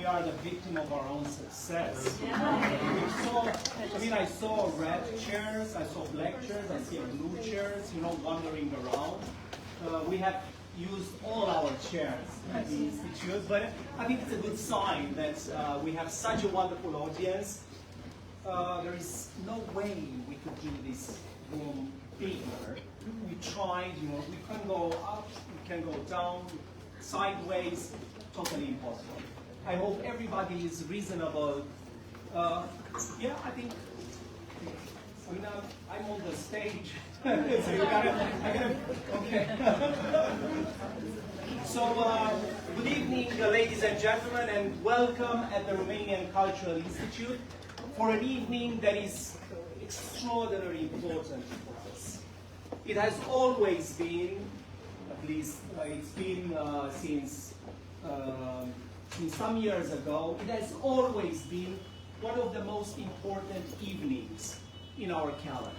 are the victim of our own success. I saw red chairs, I saw black chairs, I see blue chairs, wandering around. We have used all our chairs at the Institute, but I think it's a good sign that we have such a wonderful audience. There is no way we could do this room bigger. We tried, we can go up, we can go down, sideways, totally impossible. I hope everybody is reasonable. Yeah, I think, I'm on the stage, so you okay. So, good evening, ladies and gentlemen, and welcome at the Romanian Cultural Institute for an evening that is extraordinarily important for us. It has always been, at least it's been since some years ago, it has always been one of the most important evenings in our calendar.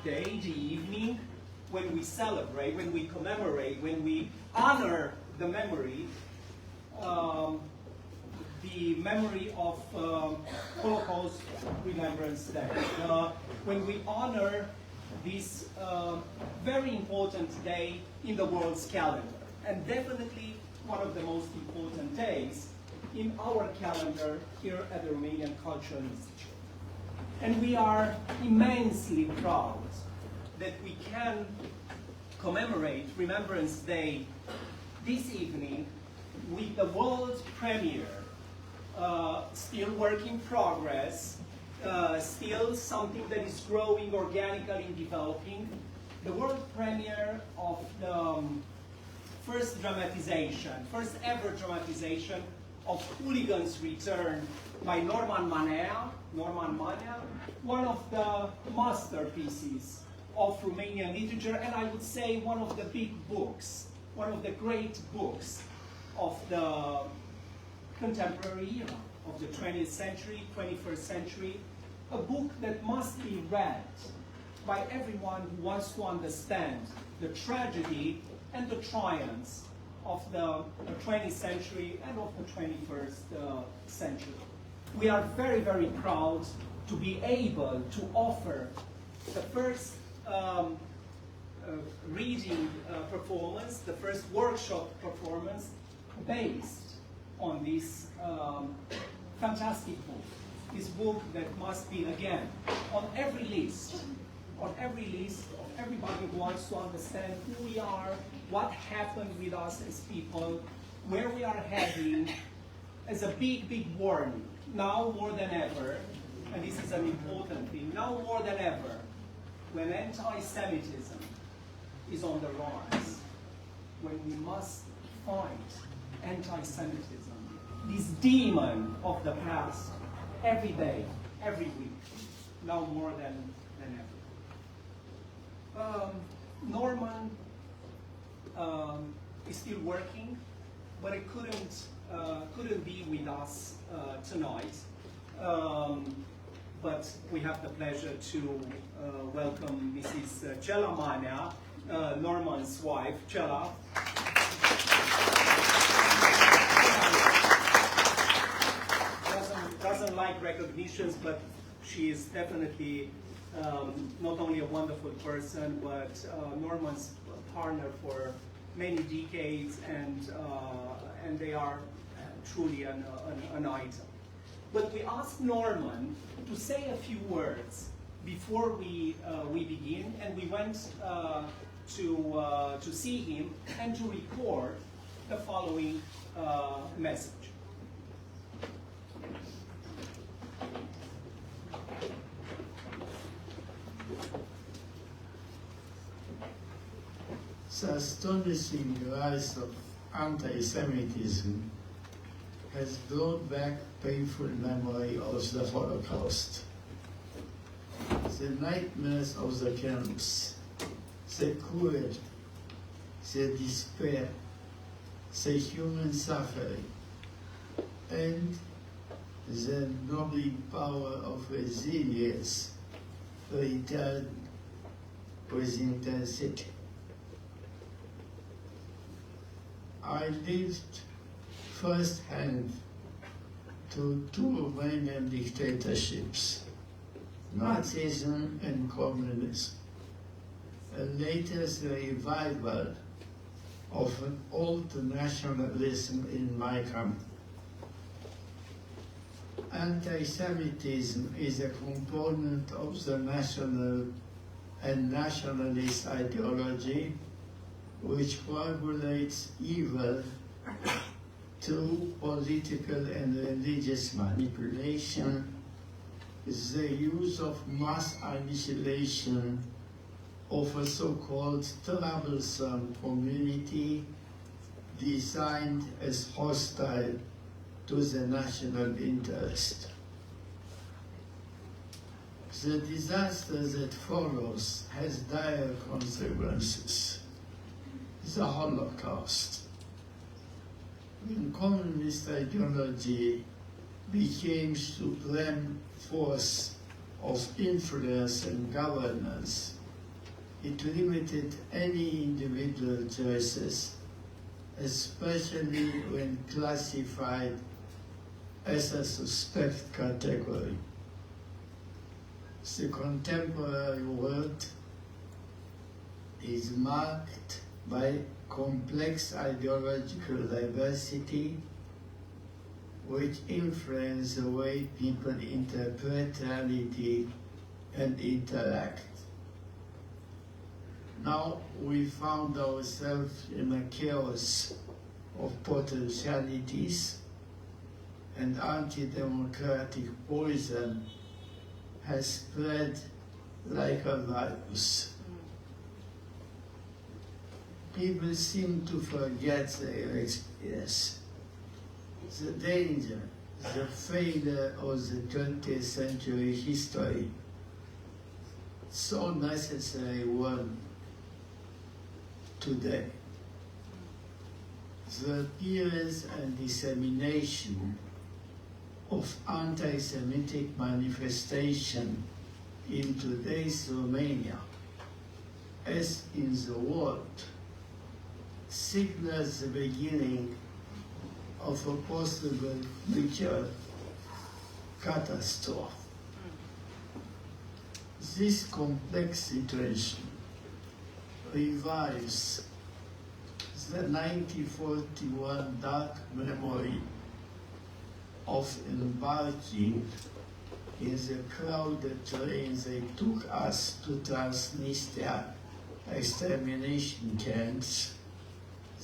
The evening when we celebrate, when we commemorate, when we honor the memory of Holocaust Remembrance Day. When we honor this very important day in the world's calendar, and definitely one of the most important days in our calendar here at the Romanian Cultural Institute. And we are immensely proud that we can commemorate Remembrance Day this evening with the world premiere, still work in progress, still something that is growing organically and developing, the world premiere of the first ever dramatization of Hooligan's Return by Norman Manea, one of the masterpieces of Romanian literature, and I would say one of the big books, one of the great books of the contemporary era, of the 20th century, 21st century, a book that must be read by everyone who wants to understand the tragedy and the triumphs of the 20th century and of the 21st century. We are very, very proud to be able to offer the first reading performance, the first workshop performance based on this fantastic book. This book that must be, again, on every list of everybody who wants to understand who we are, what happened with us as people, where we are heading, as a big, big warning. Now more than ever, and this is an important thing, now more than ever, when anti-Semitism is on the rise, when we must fight anti-Semitism, this demon of the past, every day, every week, now more than ever. Norman is still working, but it couldn't be with us tonight. But we have the pleasure to welcome Mrs. Cella Manea, Norman's wife. Cella. Doesn't like recognitions, but she is definitely not only a wonderful person, but Norman's partner for many decades, and they are truly an item. But we asked Norman to say a few words before we begin, and we went to see him and to record the following message. The astonishing rise of anti-Semitism has brought back painful memory of the Holocaust. The nightmares of the camps, the cruelty, the despair, the human suffering, and the noble power of resilience returned with intensity. I lived first hand to two Romanian dictatorships, Nazism and communism, and later the revival of an old nationalism in my country. Anti-Semitism is a component of the national and nationalist ideology which coagulates evil through political and religious manipulation, the use of mass annihilation of a so-called troublesome community designed as hostile to the national interest. The disaster that follows has dire consequences. The Holocaust. When communist ideology became supreme force of influence and governance, it limited any individual choices, especially when classified as a suspect category. The contemporary world is marked by complex ideological diversity which influence the way people interpret reality and interact. Now we found ourselves in a chaos of potentialities, and anti-democratic poison has spread like a virus. People seem to forget their experience. The danger, the failure of the 20th century history, so necessary one today. The appearance and dissemination of anti-Semitic manifestation in today's Romania, as in the world, signals the beginning of a possible future catastrophe. This complex situation revives the 1941 dark memory of embarking in the crowded train that took us to Transnistria extermination camps,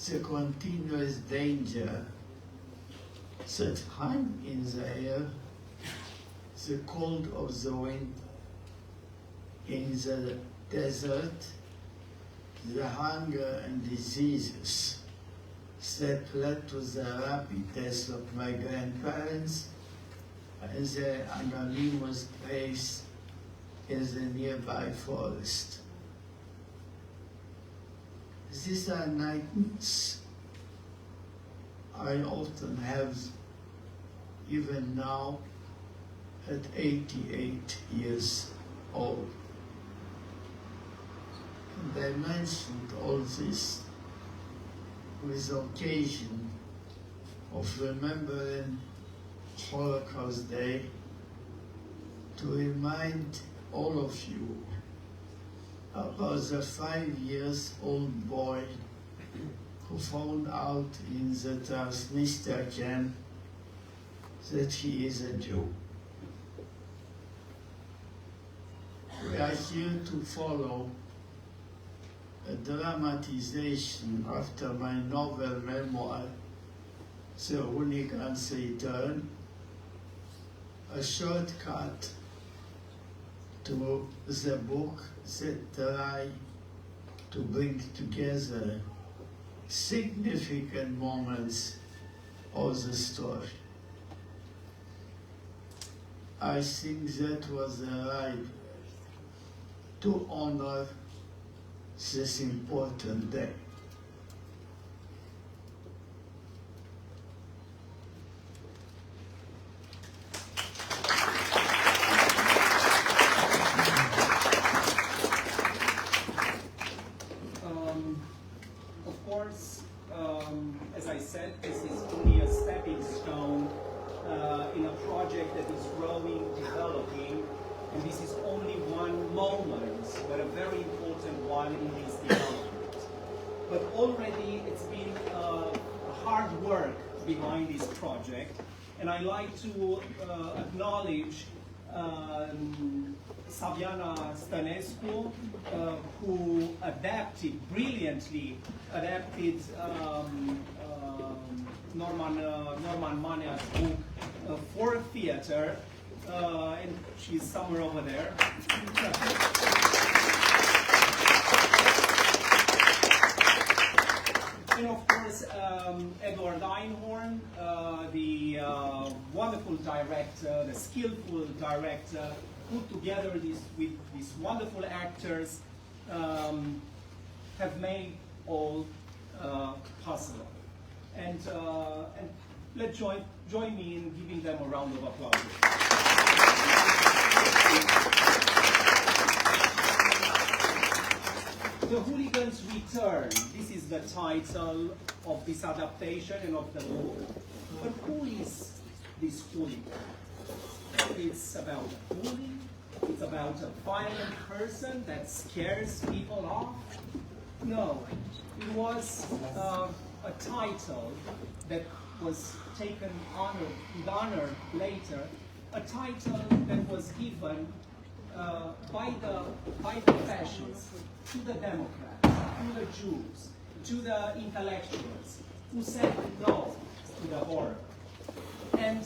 the continuous danger that hung in the air, the cold of the winter in the desert, the hunger and diseases that led to the rapid death of my grandparents and their anonymous graves in the nearby forest. These are nightmares I often have, even now, at 88 years old. And I mentioned all this with occasion of remembering Holocaust Day to remind all of you about the 5-year-old boy who found out in the Transnistria camp that he is a Jew. We are here to follow a dramatization after my novel memoir, The Hooligan's Return, a shortcut to the book that try to bring together significant moments of the story. I think that was the right to honor this important day. Of course, as I said, this is only a step And this is only one moment, but a very important one in this development. But already it's been hard work behind this project, and I like to acknowledge Saviana Stănescu, who brilliantly adapted Norman Manea's book for theater, and she's somewhere over there. And of course, Edward Einhorn, the wonderful director, the skillful director, put together with these wonderful actors, have made all possible. And let's join me in giving them a round of applause. The Hooligans Return. This is the title of this adaptation and of the book. But who is this hooligan? It's about a bully. It's about a violent person that scares people off. No, it was a title that was taken with honor later. A title that was given by the fascists to the Democrats, to the Jews, to the intellectuals who said no to the horror. And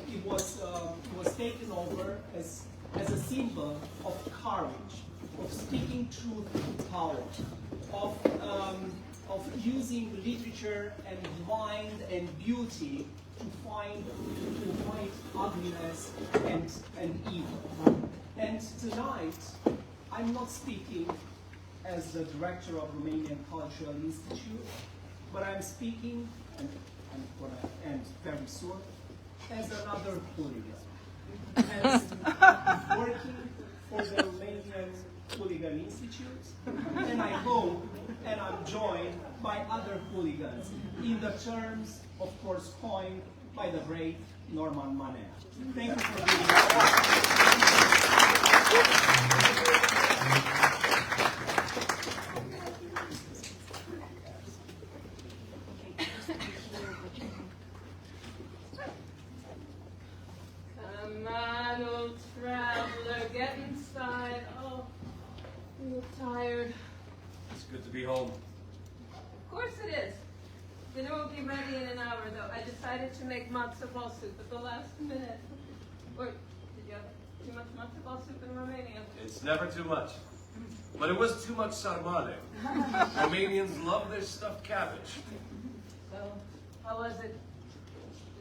it was taken over as a symbol of courage, of speaking truth to power, of using literature and mind and beauty to fight ugliness and evil. And tonight, I'm not speaking as the director of Romanian Cultural Institute, but I'm speaking, and very soon, as another hooligan, as working for the Romanian Hooligan Institute, and I hope, and I'm joined by other hooligans in the terms, of course, coined by the great Norman Manea. Thank you for being here. Come on, old traveler, get inside. Oh, you look tired. It's good to be home. Of course it is. Dinner will be ready in an hour, though. I decided to make matzo ball soup at the last minute. Or, did you have too much matzo ball soup in Romania? It's never too much. But it was too much sarmale. Romanians love their stuffed cabbage. So, how was it?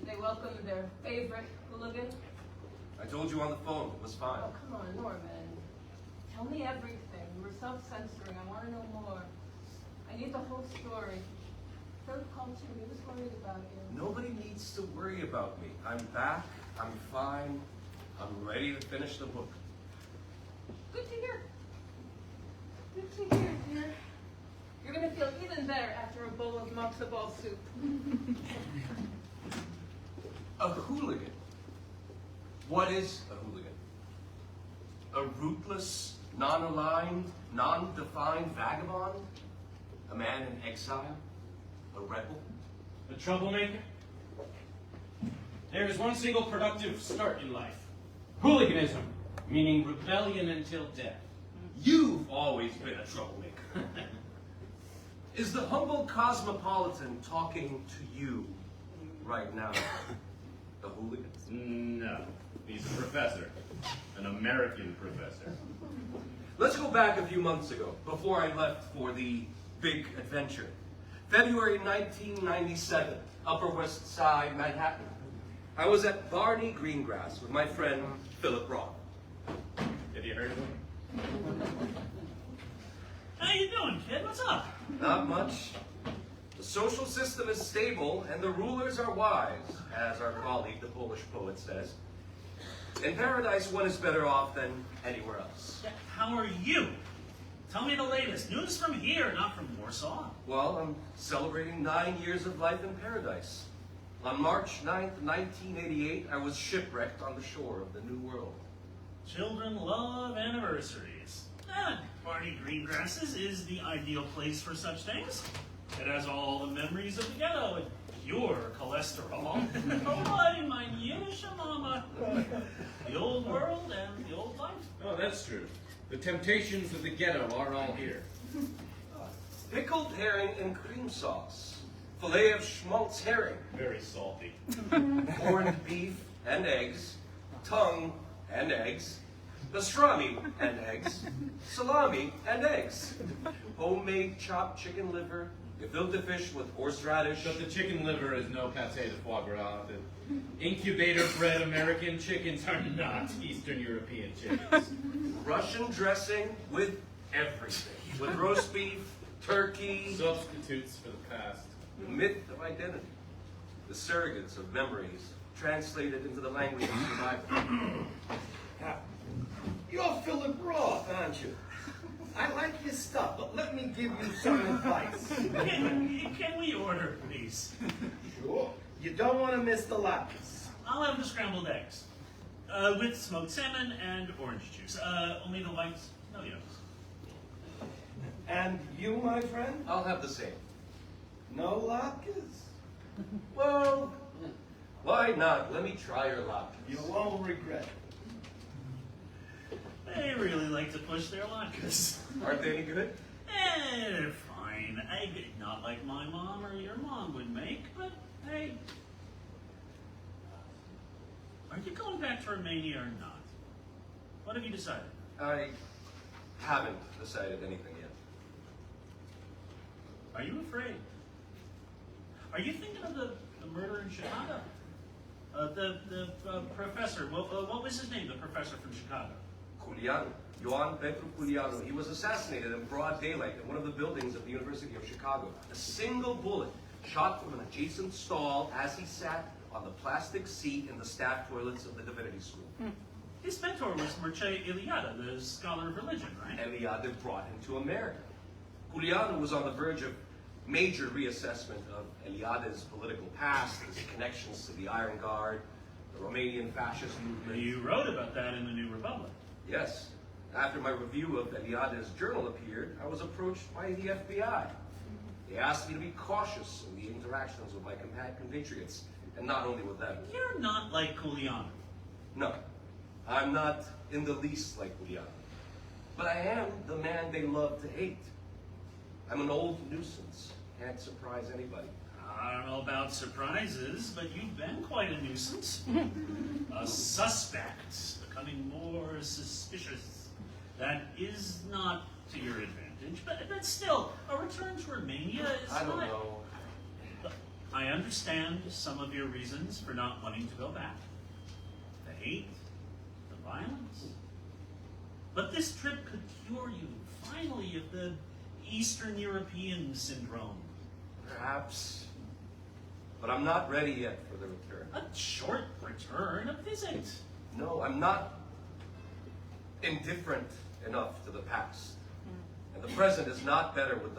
Did they welcome their favorite hooligan? I told you on the phone, it was fine. Oh, come on, Norman. Tell me everything. You were self-censoring. I want to know more. I need the whole story. Philip called you. He was worried about you. Nobody needs to worry about me. I'm back, I'm fine, I'm ready to finish the book. Good to hear. Good to hear, dear. You're going to feel even better after a bowl of matzo ball soup. A hooligan. What is a hooligan? A rootless, non-aligned, non-defined vagabond? A man in exile? A rebel? A troublemaker? There is one single productive start in life. Hooliganism, meaning rebellion until death. You've always been a troublemaker. Is the humble cosmopolitan talking to you right now? The hooligan? No, he's a professor. An American professor. Let's go back a few months ago, before I left for the big adventure. February 1997, Upper West Side, Manhattan. I was at Barney Greengrass with my friend, Philip Roth. Have you heard of him? How you doing, kid? What's up? Not much. The social system is stable and the rulers are wise, as our colleague, the Polish poet, says. In paradise, one is better off than anywhere else. Yeah, how are you? Tell me the latest. News from here, not from Warsaw. Well, I'm celebrating 9 years of life in paradise. On March 9th, 1988, I was shipwrecked on the shore of the New World. Children love anniversaries. Barney Greengrasses is the ideal place for such things. It has all the memories of the ghetto and pure cholesterol. Oh, my Yiddish mama. The old world and the old life. Oh, that's true. The temptations of the ghetto are all here. Pickled herring and cream sauce. Filet of schmaltz herring. Very salty. Corned beef and eggs. Tongue and eggs. Pastrami and eggs. Salami and eggs. Homemade chopped chicken liver. Gefilte fish with horseradish. But the chicken liver is no pâté de foie gras. The incubator-bred American chickens are not Eastern European chickens. Russian dressing with everything. With roast beef, turkey. Substitutes for the past. The myth of identity. The surrogates of memories translated into the language of survival. You're Philip Roth, aren't you? I like your stuff, but let me give you some advice. Can we order, please? Sure. You don't want to miss the latkes. I'll have the scrambled eggs. With smoked salmon and orange juice. Only the whites, no yolks. And you, my friend? I'll have the same. No latkes? Well, why not? Let me try your latkes. You won't regret it. They really like to push their latkes. Aren't they any good? They're fine. Not like my mom or your mom would make, but hey. Are you going back to Romania or not? What have you decided? I haven't decided anything yet. Are you afraid? Are you thinking of the murder in Chicago? The professor, what was his name, the professor from Chicago? Culianu, Ioan Petru Culianu. He was assassinated in broad daylight in one of the buildings of the University of Chicago. A single bullet shot from an adjacent stall as he sat on the plastic seat in the staff toilets of the divinity school. His mentor was Mircea Eliade, the scholar of religion, right? Eliade brought him to America. Culianu was on the verge of major reassessment of Eliade's political past, his connections to the Iron Guard, the Romanian fascist movement. You wrote about that in the New Republic. Yes. After my review of Eliade's journal appeared, I was approached by the FBI. They asked me to be cautious in the interactions with my compatriots, and not only with them. You're not like Culianu. No, I'm not in the least like Culianu. But I am the man they love to hate. I'm an old nuisance. Can't surprise anybody. I don't know about surprises, but you've been quite a nuisance. A suspect, becoming more suspicious. That is not to your advantage, but still, a return to Romania is I don't not... know. I understand some of your reasons for not wanting to go back. The hate, the violence. But this trip could cure you, finally, of the Eastern European syndrome. Perhaps. But I'm not ready yet for the return. A short return, a visit. No, I'm not indifferent enough to the past. And the present is not better with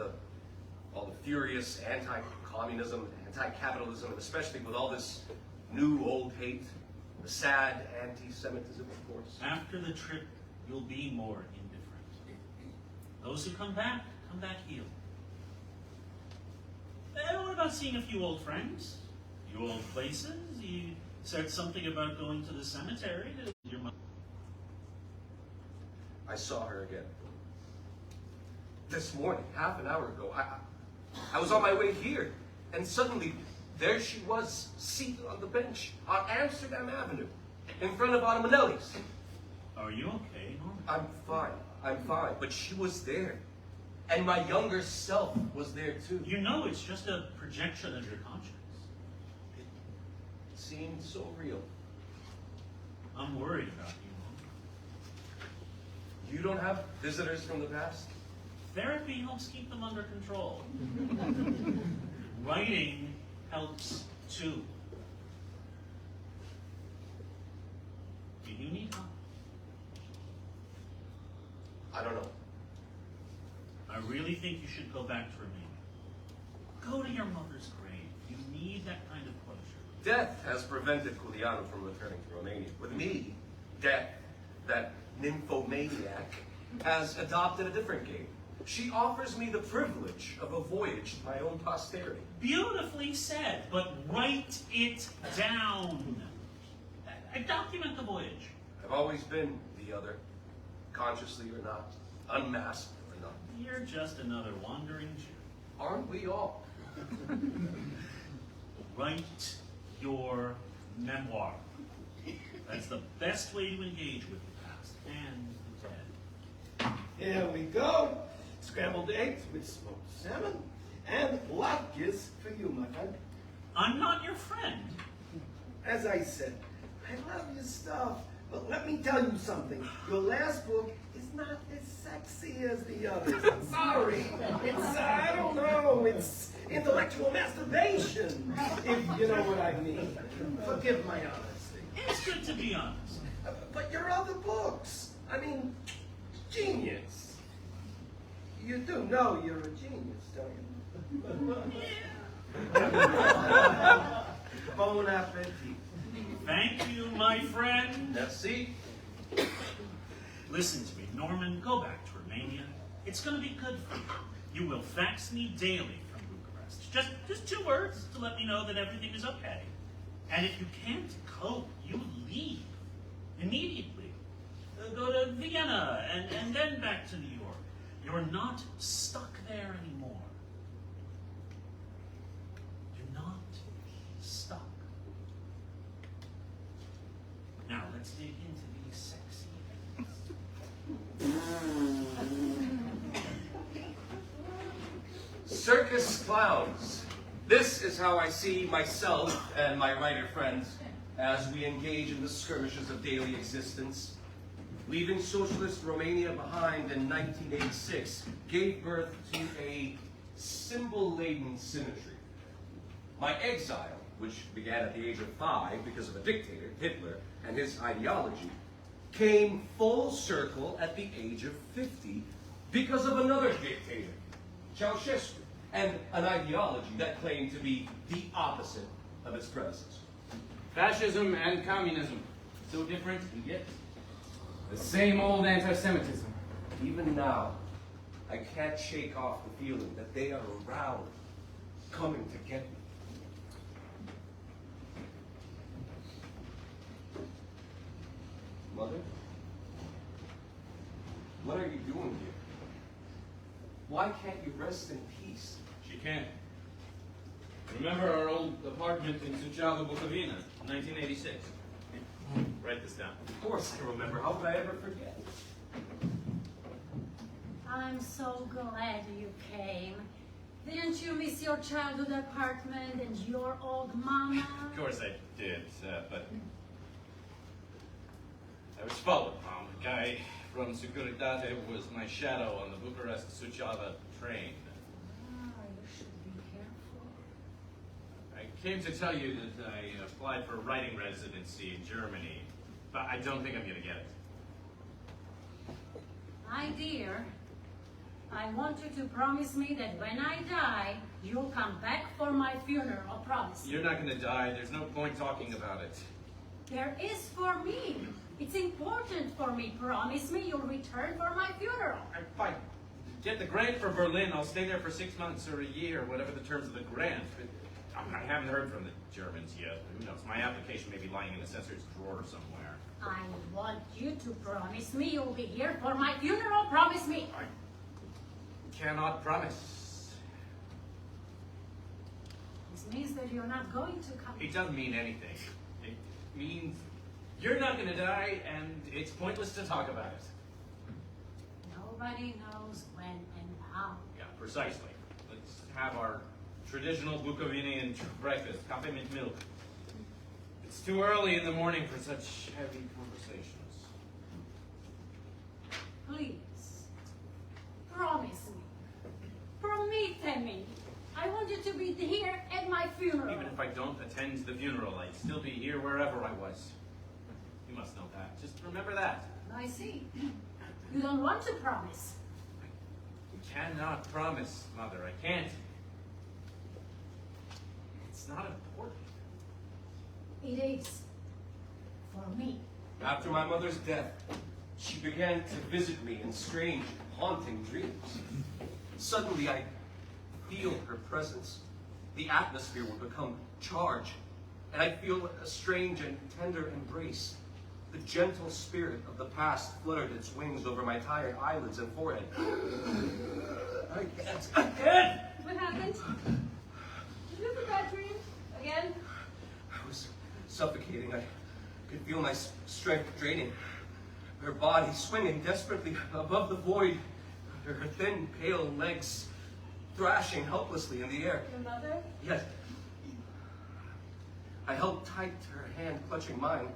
all the furious anti-communism, anti-capitalism, and especially with all this new old hate, the sad anti-Semitism, of course. After the trip, you'll be more indifferent. Those who come back healed. What about seeing a few old friends? A few old places? You said something about going to the cemetery. Did your mother... I saw her again. This morning, half an hour ago, I was on my way here, and suddenly, there she was, seated on the bench on Amsterdam Avenue, in front of Anna Manelli's. Are you okay, Norman? I'm fine, but she was there. And my younger self was there too. You know it's just a projection of your conscience. It seemed so real. I'm worried about you, Norman. You don't have visitors from the past? Therapy helps keep them under control. Writing helps too. Do you need help? I don't know. I really think you should go back to Romania. Go to your mother's grave. You need that kind of closure. Death has prevented Giuliano from returning to Romania. With me, death, that nymphomaniac, has adopted a different game. She offers me the privilege of a voyage to my own posterity. Beautifully said, but write it down. Document the voyage. I've always been the other, consciously or not, unmasked or not. You're just another wandering Jew. Aren't we all? Write your memoir. That's the best way to engage with the past and the dead. Here we go. Scrambled eggs with smoked salmon and latkes for you, my friend. I'm not your friend. As I said, I love your stuff, but let me tell you something. Your last book is not as sexy as the others. I'm sorry. It's, I don't know, it's intellectual masturbation, if you know what I mean. Forgive my honesty. It's good to be honest. But your other books, I mean, genius. You do know you're a genius, don't you? Bon appetit. Thank you, my friend. Merci. Listen to me, Norman. Go back to Romania. It's going to be good for you. You will fax me daily from Bucharest. Just 2 words to let me know that everything is okay. And if you can't cope, you leave immediately. Go to Vienna and then back to New York. You're not stuck there anymore. You're not stuck. Now let's dig into these sexy Circus clowns. This is how I see myself and my writer friends as we engage in the skirmishes of daily existence. Leaving socialist Romania behind in 1986 gave birth to a symbol-laden symmetry. My exile, which began at the age of 5 because of a dictator, Hitler, and his ideology, came full circle at the age of 50 because of another dictator, Ceausescu, and an ideology that claimed to be the opposite of its predecessor. Fascism and communism. So different, and yet the same old anti-Semitism. Even now, I can't shake off the feeling that they are around, coming to get me. Mother? What are you doing here? Why can't you rest in peace? She can't. Remember our old apartment in Suceava, Bukovina, 1986? Write this down. Of course I remember. How could I ever forget? I'm so glad you came. Didn't you miss your childhood apartment and your old mama? Of course I did, but I was followed, Mom. The guy from Securitate was my shadow on the Bucharest-Suceava train. Ah, you should be careful. I came to tell you that I applied for a writing residency in Germany, but I don't think I'm going to get it. My dear, I want you to promise me that when I die, you'll come back for my funeral, promise. You're not going to die. There's no point talking about it. There is for me. It's important for me. Promise me you'll return for my funeral. If I get the grant for Berlin, I'll stay there for 6 months or a year, whatever the terms of the grant. But I haven't heard from the Germans yet. Who knows? My application may be lying in the assessor's drawer somewhere. I want you to promise me you'll be here for my funeral. Promise me. I cannot promise. This means that you're not going to come. It doesn't mean anything. It means you're not going to die, and it's pointless to talk about it. Nobody knows when and how. Yeah, precisely. Let's have our traditional Bukovinian breakfast, coffee with milk. It's too early in the morning for such heavy conversations. Please, promise me. Promise me. I want you to be here at my funeral. Even if I don't attend the funeral, I'd still be here wherever I was. You must know that. Just remember that. I see. You don't want to promise. I cannot promise, Mother. I can't. It's not important. It is. For me. After my mother's death, she began to visit me in strange, haunting dreams. Suddenly, I feel her presence. The atmosphere would become charged, and I feel a strange and tender embrace. The gentle spirit of the past fluttered its wings over my tired eyelids and forehead. I can't. What happened? Did you have a bad dream? Again? I was suffocating. I could feel my strength draining. Her body swinging desperately above the void. Her thin, pale legs thrashing helplessly in the air. Your mother? Yes. I held tight to her hand, clutching mine.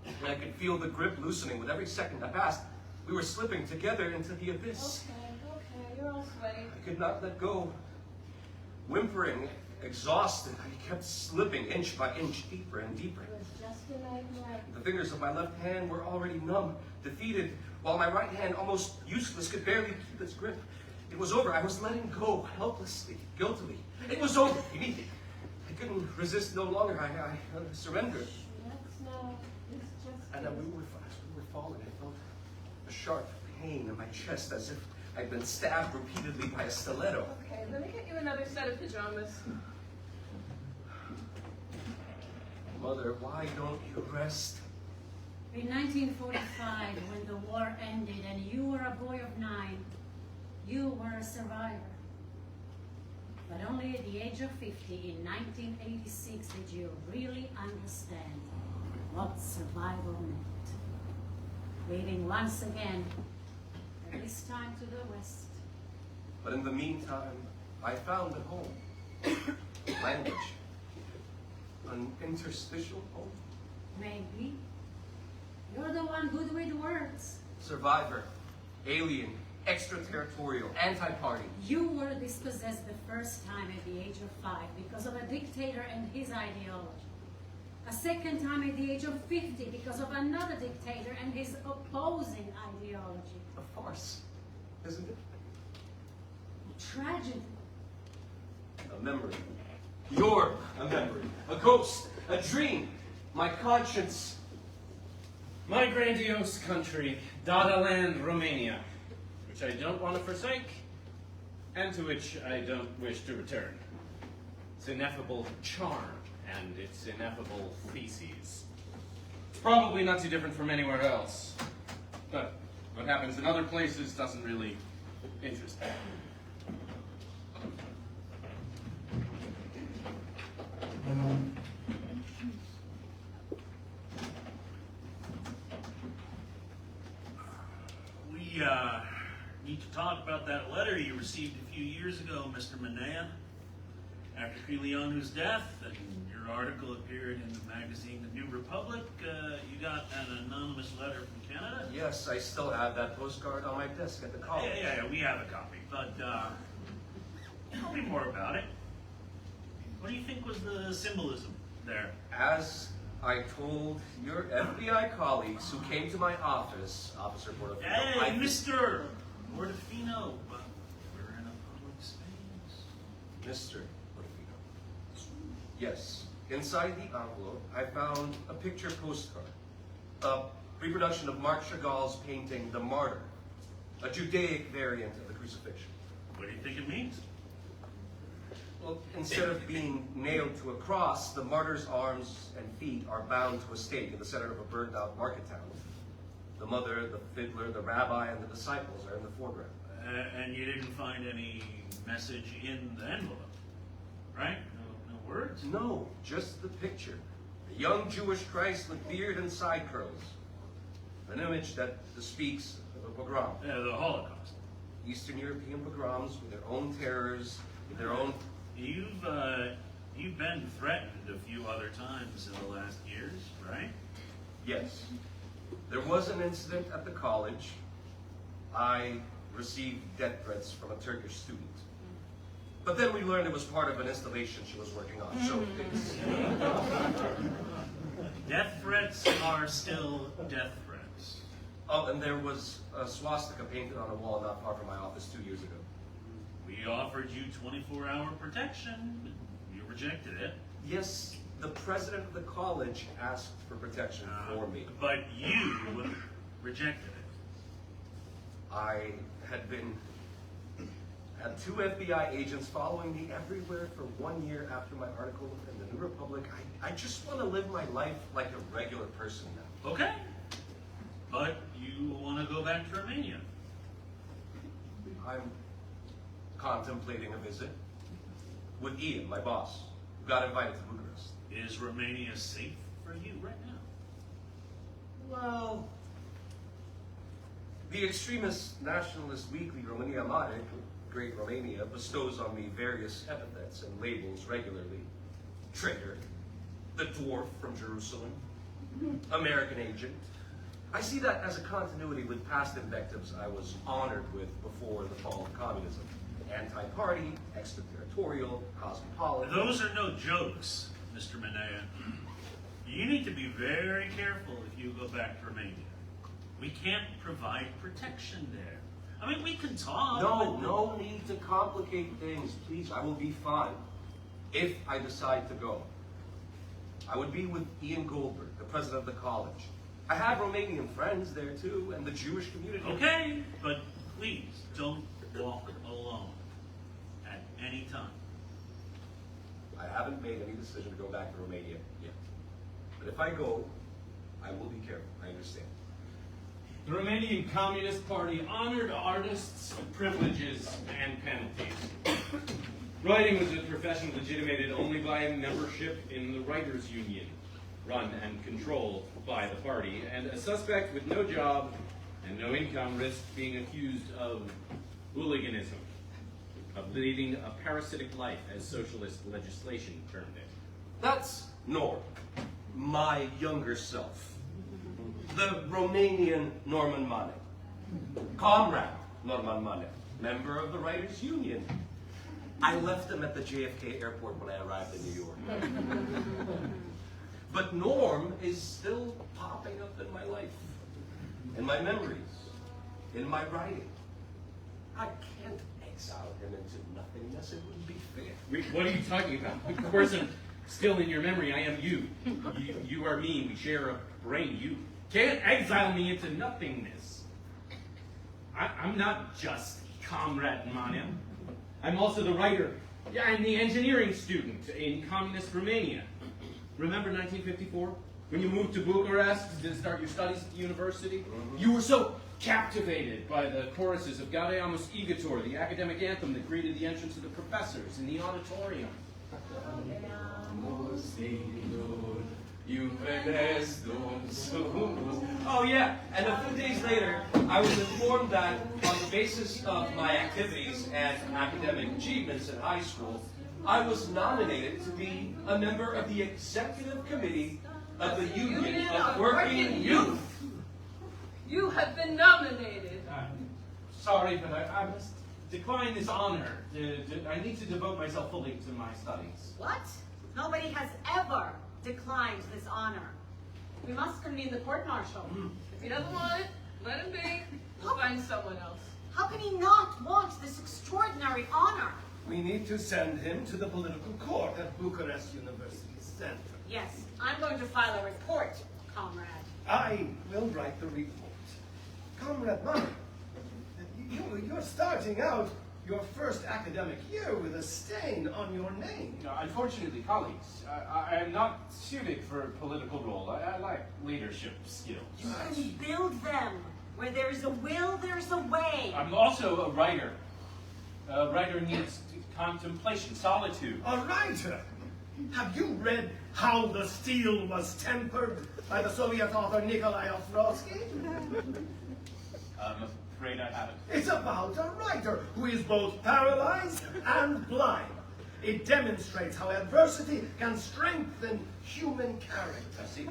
And I could feel the grip loosening with every second that passed. We were slipping together into the abyss. Okay, you're all sweaty. I could not let go. Whimpering, exhausted, I kept slipping inch by inch, deeper and deeper. It was just a nightmare. The fingers of my left hand were already numb, defeated, while my right hand, almost useless, could barely keep its grip. It was over. I was letting go, helplessly, guiltily. It was over. I couldn't resist no longer. I surrendered. That's no. It's just. And as we were falling, I felt a sharp pain in my chest, as if I'd been stabbed repeatedly by a stiletto. Okay, let me get you another set of pajamas. Mother, why don't you rest? In 1945, when the war ended and you were a boy of 9, you were a survivor. But only at the age of 50, in 1986, did you really understand what survival meant. Leaving once again, at this time to the west. But in the meantime, I found a home. Language. An interstitial home. Maybe. You're the one good with words. Survivor. Alien. Extraterritorial. Anti-party. You were dispossessed the first time at the age of 5 because of a dictator and his ideology. A second time at the age of 50 because of another dictator and his opposing ideology. A farce, isn't it? Tragedy. A memory. You're a memory. A ghost. A dream. My conscience. My grandiose country, Dadaland, Romania, which I don't want to forsake, and to which I don't wish to return. Its ineffable charm and its ineffable feces. It's probably not too different from anywhere else, but what happens in other places doesn't really interest me. We need to talk about that letter you received a few years ago, Mr. Manea. After Creelionu's death and your article appeared in the magazine The New Republic, you got an anonymous letter from Canada? Yes, I still have that postcard on my desk at the college. Yeah, we have a copy. But tell me more about it. What do you think was the symbolism there? As I told your FBI colleagues who came to my office, Officer Portofino, Hey, Mr. Portofino, but we're in a public space. Mr. Portofino. Yes, inside the envelope, I found a picture postcard, a reproduction of Marc Chagall's painting, The Martyr, a Judaic variant of the crucifixion. What do you think it means? Well, instead of being nailed to a cross, the martyr's arms and feet are bound to a stake in the center of a burned-out market town. The mother, the fiddler, the rabbi, and the disciples are in the foreground. And you didn't find any message in the envelope, right? No words? No, just the picture. A young Jewish Christ with beard and side curls. An image that speaks of a pogrom. The Holocaust. Eastern European pogroms with their own terrors, with their own... You've been threatened a few other times in the last years, right? Yes. There was an incident at the college. I received death threats from a Turkish student. But then we learned it was part of an installation she was working on, so it's... Death threats are still death threats. Oh, and there was a swastika painted on a wall not far from my office 2 years ago. We offered you 24-hour protection. You rejected it. Yes, the president of the college asked for protection for me. But you rejected it. I had two FBI agents following me everywhere for 1 year after my article in the New Republic. I just want to live my life like a regular person now. Okay. But you want to go back to Romania. I'm contemplating a visit with Ian, my boss, who got invited to Bucharest. Is Romania safe for you right now? Well, the extremist nationalist weekly Romanian-American, Great Romania, bestows on me various epithets and labels regularly. Traitor, the dwarf from Jerusalem, American agent. I see that as a continuity with past invectives I was honored with before the fall of communism. Anti-party, extraterritorial, cosmopolitan. Those are no jokes, Mr. Manea. You need to be very careful if you go back to Romania. We can't provide protection there. I mean, we can talk. No need to complicate things. Please, I will be fine if I decide to go. I would be with Ian Goldberg, the president of the college. I have Romanian friends there too, and the Jewish community. Okay, but please don't walk alone at any time. I haven't made any decision to go back to Romania yet. But if I go, I will be careful. I understand. The Romanian Communist Party honored artists with privileges and penalties. Writing was a profession legitimated only by membership in the Writers' Union, run and controlled by the party, and a suspect with no job and no income risked being accused of hooliganism, of leading a parasitic life, as socialist legislation termed it. That's Norm, my younger self. The Romanian Norman Manea. Comrade Norman Manea, member of the Writers' Union. I left him at the JFK airport when I arrived in New York. But Norm is still popping up in my life, in my memories, in my writing. I can't exile him into nothingness. It wouldn't be fair. What are you talking about? Of course I'm still in your memory. I am you. You are me. We share a brain. You can't exile me into nothingness. I'm not just Comrade Manea. I'm also the writer and the engineering student in communist Romania. Remember 1954? When you moved to Bucharest to start your studies at the university? Mm-hmm. You were so captivated by the choruses of Gaudeamus Igitur, the academic anthem that greeted the entrance of the professors in the auditorium. Oh yeah, and a few days later, I was informed that on the basis of my activities and academic achievements in high school, I was nominated to be a member of the executive committee of the Union of Working Youth. You have been nominated. Sorry, but I must decline this honor. I need to devote myself fully to my studies. What? Nobody has ever declined this honor. We must convene the court-martial. If he doesn't want it, let him be. We'll find someone else. How can he not want this extraordinary honor? We need to send him to the political court at Bucharest University Center. Yes, I'm going to file a report, comrade. I will write the report. Comrade Manea, you're starting out your first academic year with a stain on your name. Unfortunately, colleagues, I am not suited for a political role. I lack leadership skills. You can build them. Where there is a will, there's a way. I'm also a writer. A writer needs contemplation, solitude. A writer? Have you read How the Steel Was Tempered by the Soviet author Nikolai Ostrovsky? I'm afraid I haven't. It's about a writer who is both paralyzed and blind. It demonstrates how adversity can strengthen human character. I see.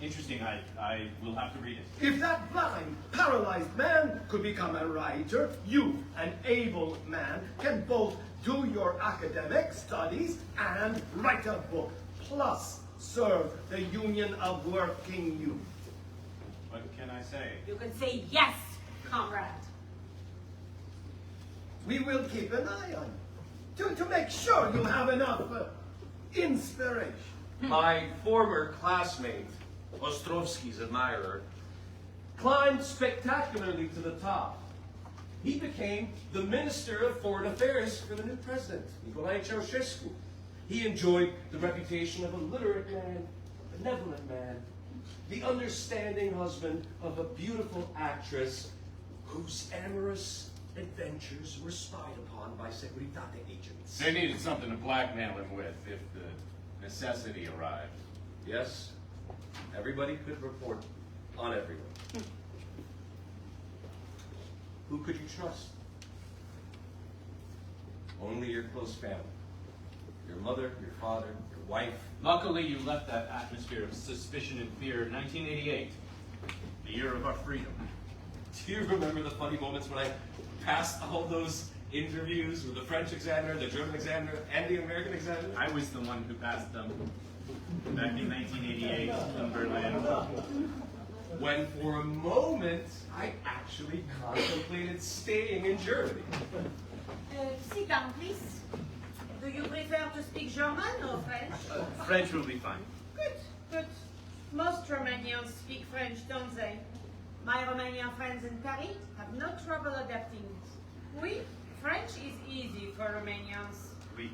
Interesting. I will have to read it. If that blind, paralyzed man could become a writer, you, an able man, can both do your academic studies and write a book, plus serve the Union of Working Youth. What can I say? You can say yes, comrade. We will keep an eye on you to make sure you have enough inspiration. my former classmate, Ostrovsky's admirer, climbed spectacularly to the top. He became the Minister of Foreign Affairs for the new president, Nicolae Ceausescu. He enjoyed the reputation of a literate man, a benevolent man, the understanding husband of a beautiful actress whose amorous adventures were spied upon by Securitate agents. They needed something to blackmail him with if the necessity arrived. Yes, everybody could report on everyone. Who could you trust? Only your close family. Your mother, your father, your wife. Luckily, you left that atmosphere of suspicion and fear in 1988, the year of our freedom. Do you remember the funny moments when I passed all those interviews with the French examiner, the German examiner, and the American examiner? I was the one who passed them back in 1988 in Berlin. When for a moment, I actually contemplated staying in Germany. Sit down, please. Do you prefer to speak German or French? French will be fine. Good, good. Most Romanians speak French, don't they? My Romanian friends in Paris have no trouble adapting it. Oui, French is easy for Romanians. Oui.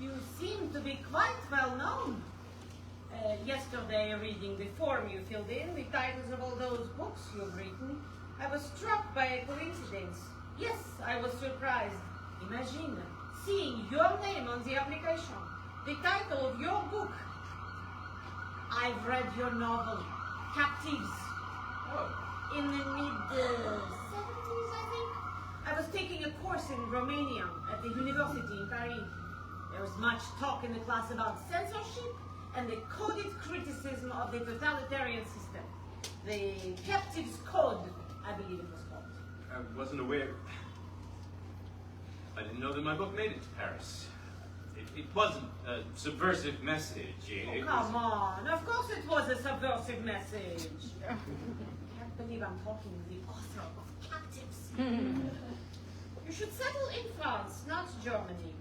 You seem to be quite well known. Yesterday, reading the form you filled in, the titles of all those books you've written, I was struck by a coincidence. Yes, I was surprised. Imagine seeing your name on the application, the title of your book. I've read your novel, Captives, in the mid-70s, I think. I was taking a course in Romania at the university in Paris. There was much talk in the class about censorship and the coded criticism of the totalitarian system. The Captives Code, I believe it was called. I wasn't aware. I didn't know that my book made it to Paris. It wasn't a subversive message. It Come on, of course it was a subversive message. I can't believe I'm talking with the author of Captives. You should settle in France, not Germany.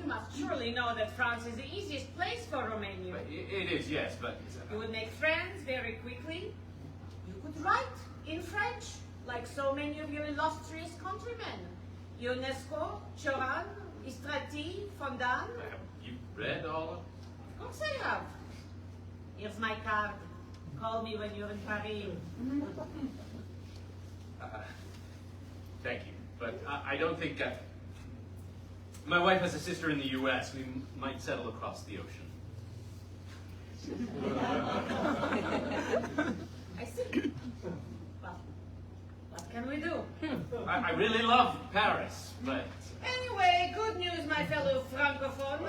You must surely know that France is the easiest place for Romania. It is, yes, but... You would make friends very quickly. You could write in French, like so many of your illustrious countrymen. UNESCO, Choran, Istrati, Fondan. You read all of... Of course I have. Here's my card. Call me when you're in Paris. Thank you, but I don't think... my wife has a sister in the U.S. We might settle across the ocean. I see. Well, what can we do? I really love Paris, but... Anyway, good news, my fellow francophone.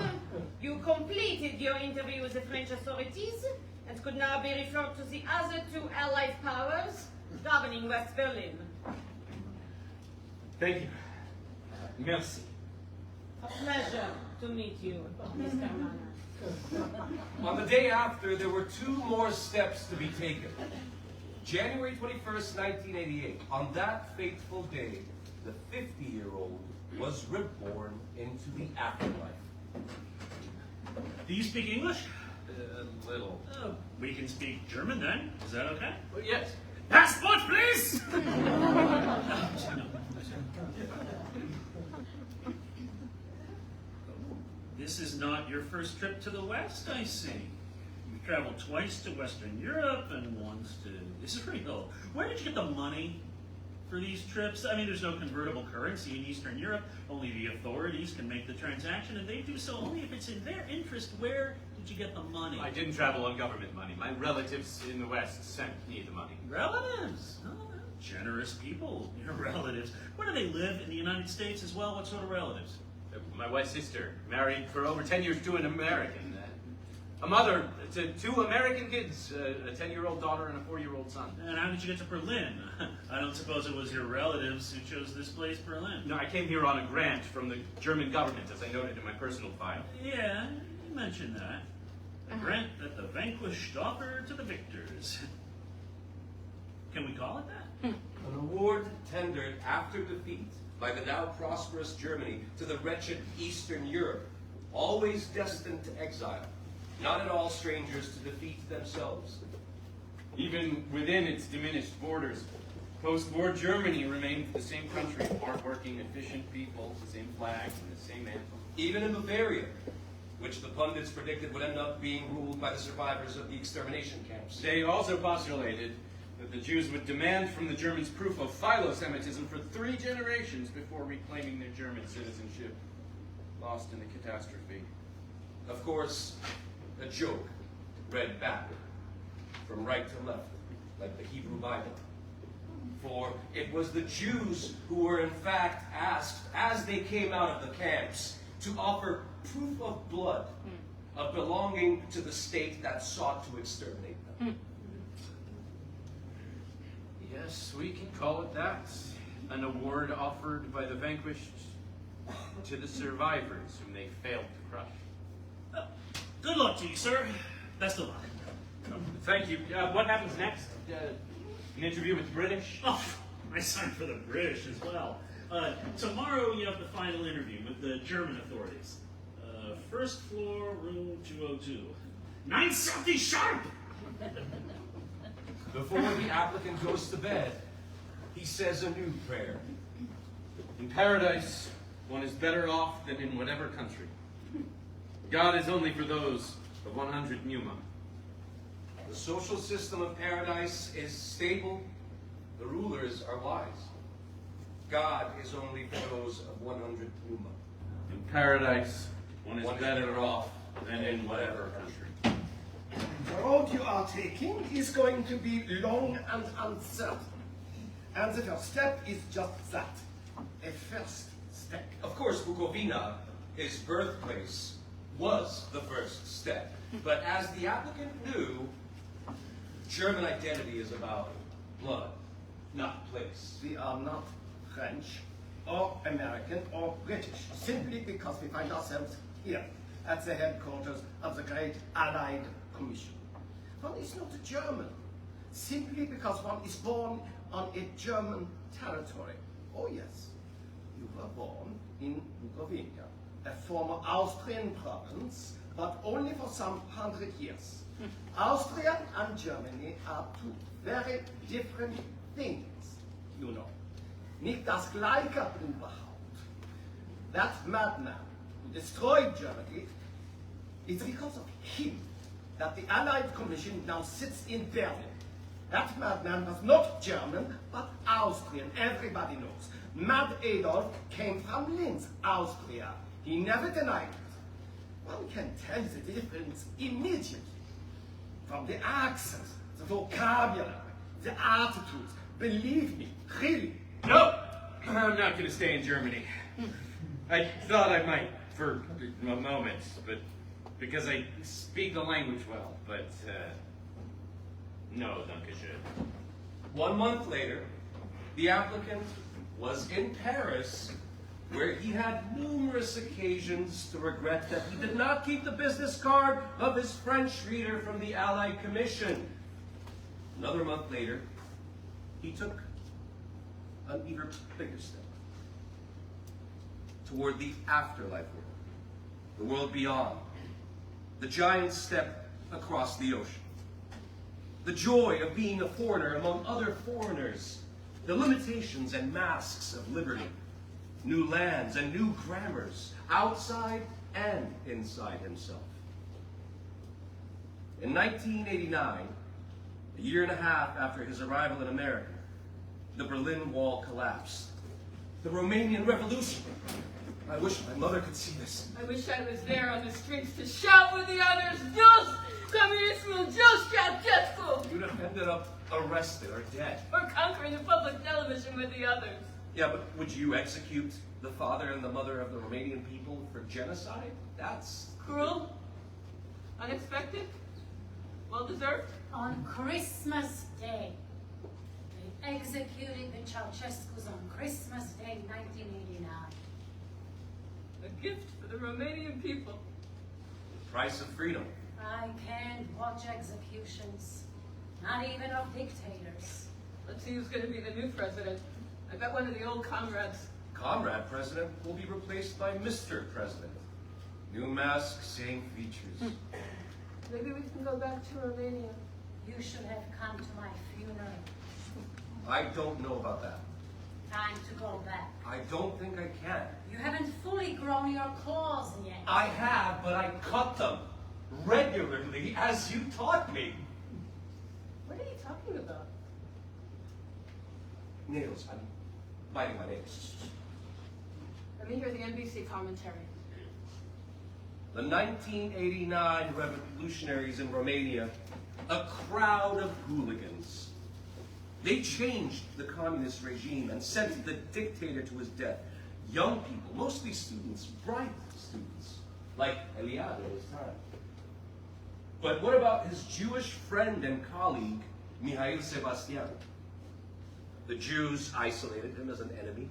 You completed your interview with the French authorities and could now be referred to the other two Allied powers governing West Berlin. Thank you. Merci. A pleasure to meet you, Mr. Manea. On the day after, there were two more steps to be taken. January 21st, 1988, on that fateful day, the 50-year-old was reborn into the afterlife. Do you speak English? A little. We can speak German then. Is that okay? Well, yes. Passport, please! This is not your first trip to the West, I see. You've traveled twice to Western Europe and once to Israel. Where did you get the money for these trips? I mean, there's no convertible currency in Eastern Europe. Only the authorities can make the transaction, and they do so only if it's in their interest. Where did you get the money? I didn't travel on government money. My relatives in the West sent me the money. Relatives? Oh, generous people, your relatives. Where do they live? In the United States as well? What sort of relatives? My wife's sister, married for over 10 years to an American. A mother to two American kids, a 10-year-old daughter and a 4-year-old son. And how did you get to Berlin? I don't suppose it was your relatives who chose this place, Berlin. No, I came here on a grant from the German government, as I noted in my personal file. Yeah, you mentioned that. A grant that the vanquished offer to the victors. Can we call it that? An award tendered after defeat by the now prosperous Germany to the wretched Eastern Europe, always destined to exile. not at all strangers to defeat themselves. Even within its diminished borders, post-war Germany remained the same country, hard-working, efficient people, the same flag and the same anthem. Even in Bavaria, which the pundits predicted would end up being ruled by the survivors of the extermination camps. They also postulated that the Jews would demand from the Germans proof of philo-Semitism for 3 generations before reclaiming their German citizenship, lost in the catastrophe. Of course, a joke read backward, from right to left, like the Hebrew Bible. For it was the Jews who were in fact asked, as they came out of the camps, to offer proof of blood, of belonging to the state that sought to exterminate them. Yes, we can call it that. An award offered by the vanquished to the survivors whom they failed to crush. Good luck to you, sir. Best of luck. Thank you. What happens next? An interview with the British? Oh, I signed for the British as well. Tomorrow you have the final interview with the German authorities. First floor, room 202. 9:30 sharp! Before the applicant goes to bed, he says a new prayer. In paradise, one is better off than in whatever country. God is only for those of 100 pneuma. The social system of paradise is stable. The rulers are wise. God is only for those of 100 pneuma. In paradise, one is better off than in whatever country. The road you are taking is going to be long and uncertain. And the first step is just that, a first step. Of course, Bukovina, his birthplace, was the first step. But as the applicant knew, German identity is about blood, not place. We are not French, or American, or British, simply because we find ourselves here, at the headquarters of the Great Allied Commission. One is not a German, simply because one is born on a German territory. Oh yes, you were born in Bukovina, a former Austrian province, but only for some 100 years. Austria and Germany are 2 very different things, you know. Nicht das gleiche überhaupt. That madman who destroyed Germany, it's because of him that the Allied Commission now sits in Berlin. That madman was not German, but Austrian, everybody knows. Mad Adolf came from Linz, Austria. He never denied it. One can tell the difference immediately. From the accent, the vocabulary, the attitudes. Believe me, really. No, I'm not going to stay in Germany. I thought I might for a moment, but because I speak the language well, but no, Dankeschön. 1 month later, the applicant was in Paris, where he had numerous occasions to regret that he did not keep the business card of his French reader from the Allied Commission. Another month later, he took an even bigger step toward the afterlife world, the world beyond, the giant step across the ocean. The joy of being a foreigner among other foreigners, the limitations and masks of liberty, new lands and new grammars, outside and inside himself. In 1989, a year and a half after his arrival in America, the Berlin Wall collapsed. The Romanian Revolution. I wish my mother could see this. I wish I was there on the streets to shout with the others, Just! Communism, just Ceausescu! You'd have ended up arrested or dead. Or conquering the public television with the others. Yeah, but would you execute the father and the mother of the Romanian people for genocide? That's Cruel? Unexpected? Well-deserved? On Christmas Day. They executed the Ceausescus on Christmas Day, 1989. A gift for the Romanian people. the price of freedom. I can't watch executions, not even of dictators. Let's see who's going to be the new president. I bet one of the old comrades. Comrade President will be replaced by Mr. President. New mask, same features. Maybe we can go back to Romania. You should have come to my funeral. I don't know about that. Time to go back. I don't think I can. You haven't fully grown your claws yet. I have, but I cut them regularly as you taught me. What are you talking about? Nails. I'm biting my nails. Let me hear the NBC commentary. The 1989 revolutionaries in Romania, a crowd of hooligans. They changed the communist regime and sent the dictator to his death. Young people, mostly students, bright students, like Eliade at his time. But what about his Jewish friend and colleague, Mihail Sebastian? The Jews isolated him as an enemy.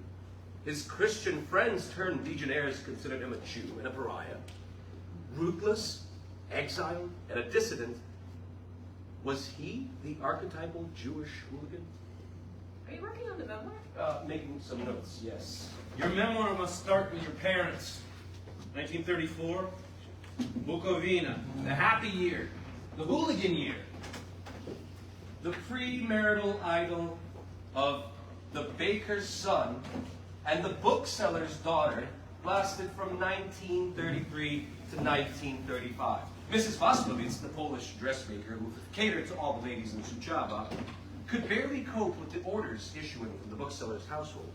His Christian friends turned legionnaires considered him a Jew and a pariah. Ruthless, exile, and a dissident. Was he the archetypal Jewish hooligan? Are you working on the memoir? Making some notes, yes. Your memoir must start with your parents. 1934, Bukovina, the happy year, the hooligan year. The premarital idyll of the baker's son and the bookseller's daughter lasted from 1933 to 1935. Mrs. Vaslowitz, the Polish dressmaker who catered to all the ladies in Suceava, could barely cope with the orders issuing from the bookseller's household.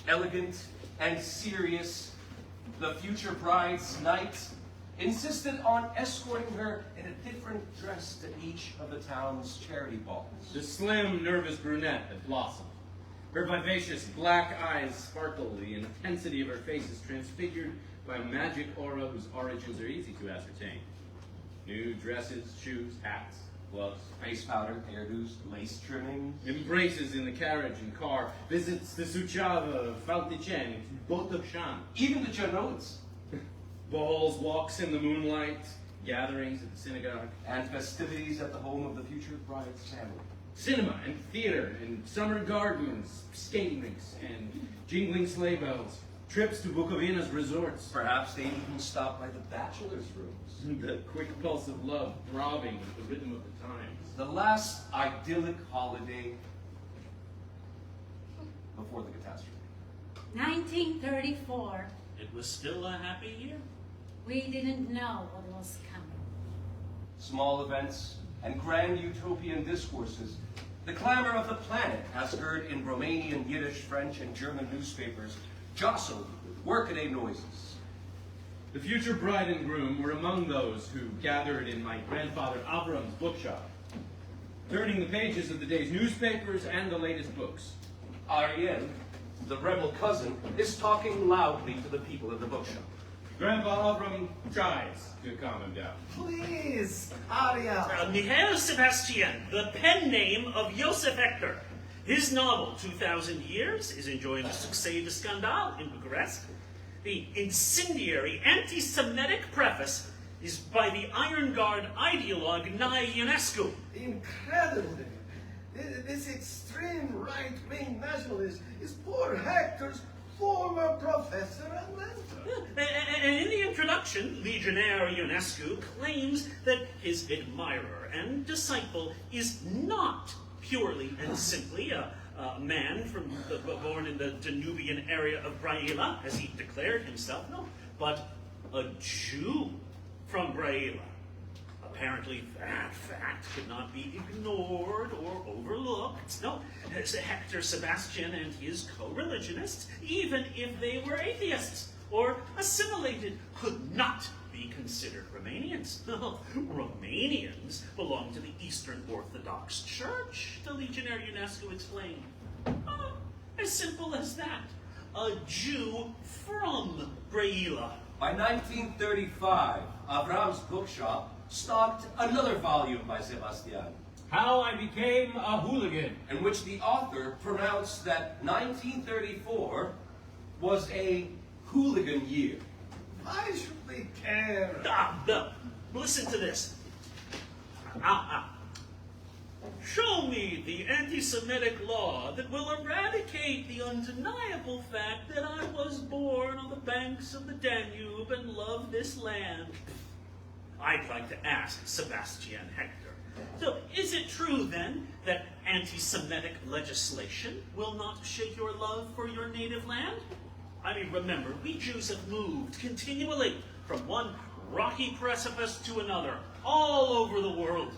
Elegant and serious, the future bride's knight insisted on escorting her in a different dress to each of the town's charity balls. The slim, nervous brunette that blossomed. Her vivacious black eyes sparkle, the intensity of her face is transfigured by a magic aura whose origins are easy to ascertain. New dresses, shoes, hats, gloves, Face powder, hairdos, lace trimmings. embraces in the carriage and car, visits to Suceava, Falticeni, Botoșani, Even the Genoans. balls, walks in the moonlight, gatherings at the synagogue, And festivities at the home of the future bride's family. cinema and theater and summer gardens, skating rinks and jingling sleigh bells, trips to Bukovina's resorts, Perhaps they even stopped by the bachelor's rooms. the quick pulse of love throbbing with the rhythm of the times. The last idyllic holiday before the catastrophe. 1934. It was still a happy year. We didn't know what was coming. Small events and grand utopian discourses. The clamor of the planet, as heard in Romanian, Yiddish, French, and German newspapers, jostled with workaday noises. The future bride and groom were among those who gathered in my grandfather Avram's bookshop, turning the pages of the day's newspapers and the latest books. Ariel, the rebel cousin, is talking loudly to the people in the bookshop. Grandpa Avram tries to calm him down. Please, Ariel. Mihail Sebastian, the pen name of Joseph Hector. His novel, 2000 Years, is enjoying the succès de scandale in Bucharest. The incendiary anti-Semitic preface is by the Iron Guard ideologue Nae Ionescu. Incredible. This extreme right-wing nationalist is poor Hector's former professor and mentor. And in the introduction, Legionnaire Ionescu claims that his admirer and disciple is not purely and simply a man born in the Danubian area of Brăila, as he declared himself, no, but a Jew from Brăila. Apparently, that fact could not be ignored or overlooked. No, Hector Sebastian and his co-religionists, even if they were atheists or assimilated, could not be considered Romanians. No, Romanians belong to the Eastern Orthodox Church, the Legionnaire Ionescu explained. Oh, as simple as that. A Jew from Brăila. By 1935, Avram's bookshop stocked another volume by Sebastian, How I Became a Hooligan. in which the author pronounced that 1934 was a hooligan year. Why should we care? No. Listen to this. Show me the anti-Semitic law that will eradicate the undeniable fact that I was born on the banks of the Danube and love this land. I'd like to ask Sebastian Hector. So, is it true then that anti-Semitic legislation will not shake your love for your native land? I mean, remember, we Jews have moved continually from one rocky precipice to another, all over the world.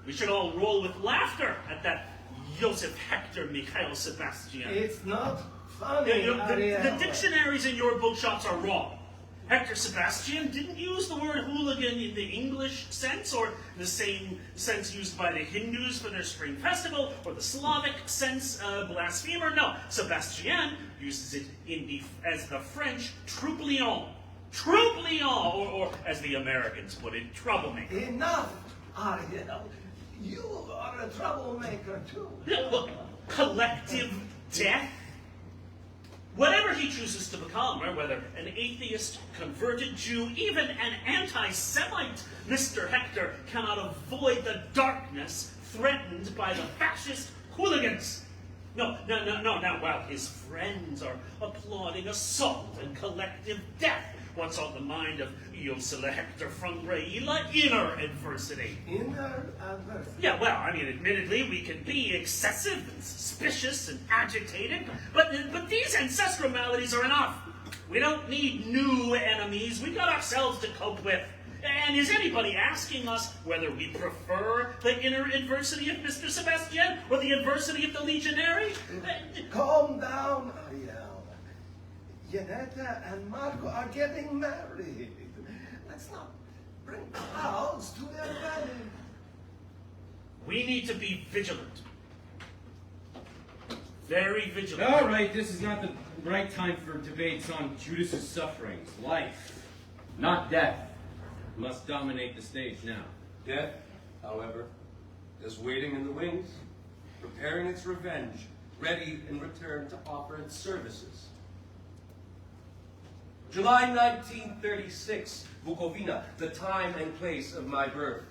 We should all roll with laughter at that Joseph Hector Mikhail Sebastian. It's not funny, The dictionaries in your bookshops are wrong. Hector Sebastian didn't use the word hooligan in the English sense, or the same sense used by the Hindus for their spring festival, or the Slavic sense, blasphemer. No, Sebastian uses it as the French troublion. Troublion, or as the Americans put it, troublemaker. Enough, Ariel. You are a troublemaker too. Look, collective death? Whatever he chooses to become, or whether an atheist, converted Jew, even an anti-Semite, Mr. Hector cannot avoid the darkness threatened by the fascist hooligans. No, now while his friends are applauding assault and collective death, what's on the mind of Josele Hector from Reila? Inner adversity. Inner adversity? Yeah, well, I mean, admittedly, we can be excessive and suspicious and agitated, but these ancestral maladies are enough. We don't need new enemies. We got ourselves to cope with. And is anybody asking us whether we prefer the inner adversity of Mr. Sebastian or the adversity of the legionary? Calm down, Ariel. Janetta and Marco are getting married. Let's not bring clouds to their wedding. We need to be vigilant. Very vigilant. All right, this is not the right time for debates on Judas's sufferings. Life, not death, must dominate the stage now. Death, however, is waiting in the wings, preparing its revenge, ready in return to offer its services. July 1936, Bukovina, the time and place of my birth.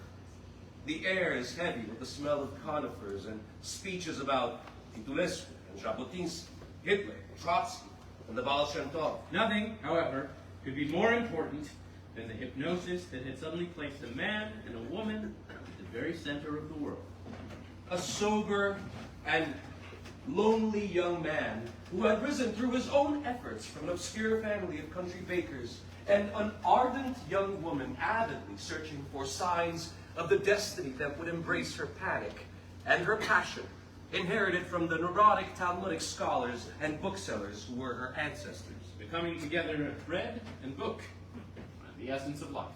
The air is heavy with the smell of conifers and speeches about Titulescu and Jabotinsky, Hitler, Trotsky, and the Baal Shem Tov. Nothing, however, could be more important than the hypnosis that had suddenly placed a man and a woman at the very center of the world. A sober and lonely young man who had risen through his own efforts from an obscure family of country bakers, and an ardent young woman avidly searching for signs of the destiny that would embrace her panic and her passion, inherited from the neurotic Talmudic scholars and booksellers who were her ancestors. Becoming together bread and book, the essence of life.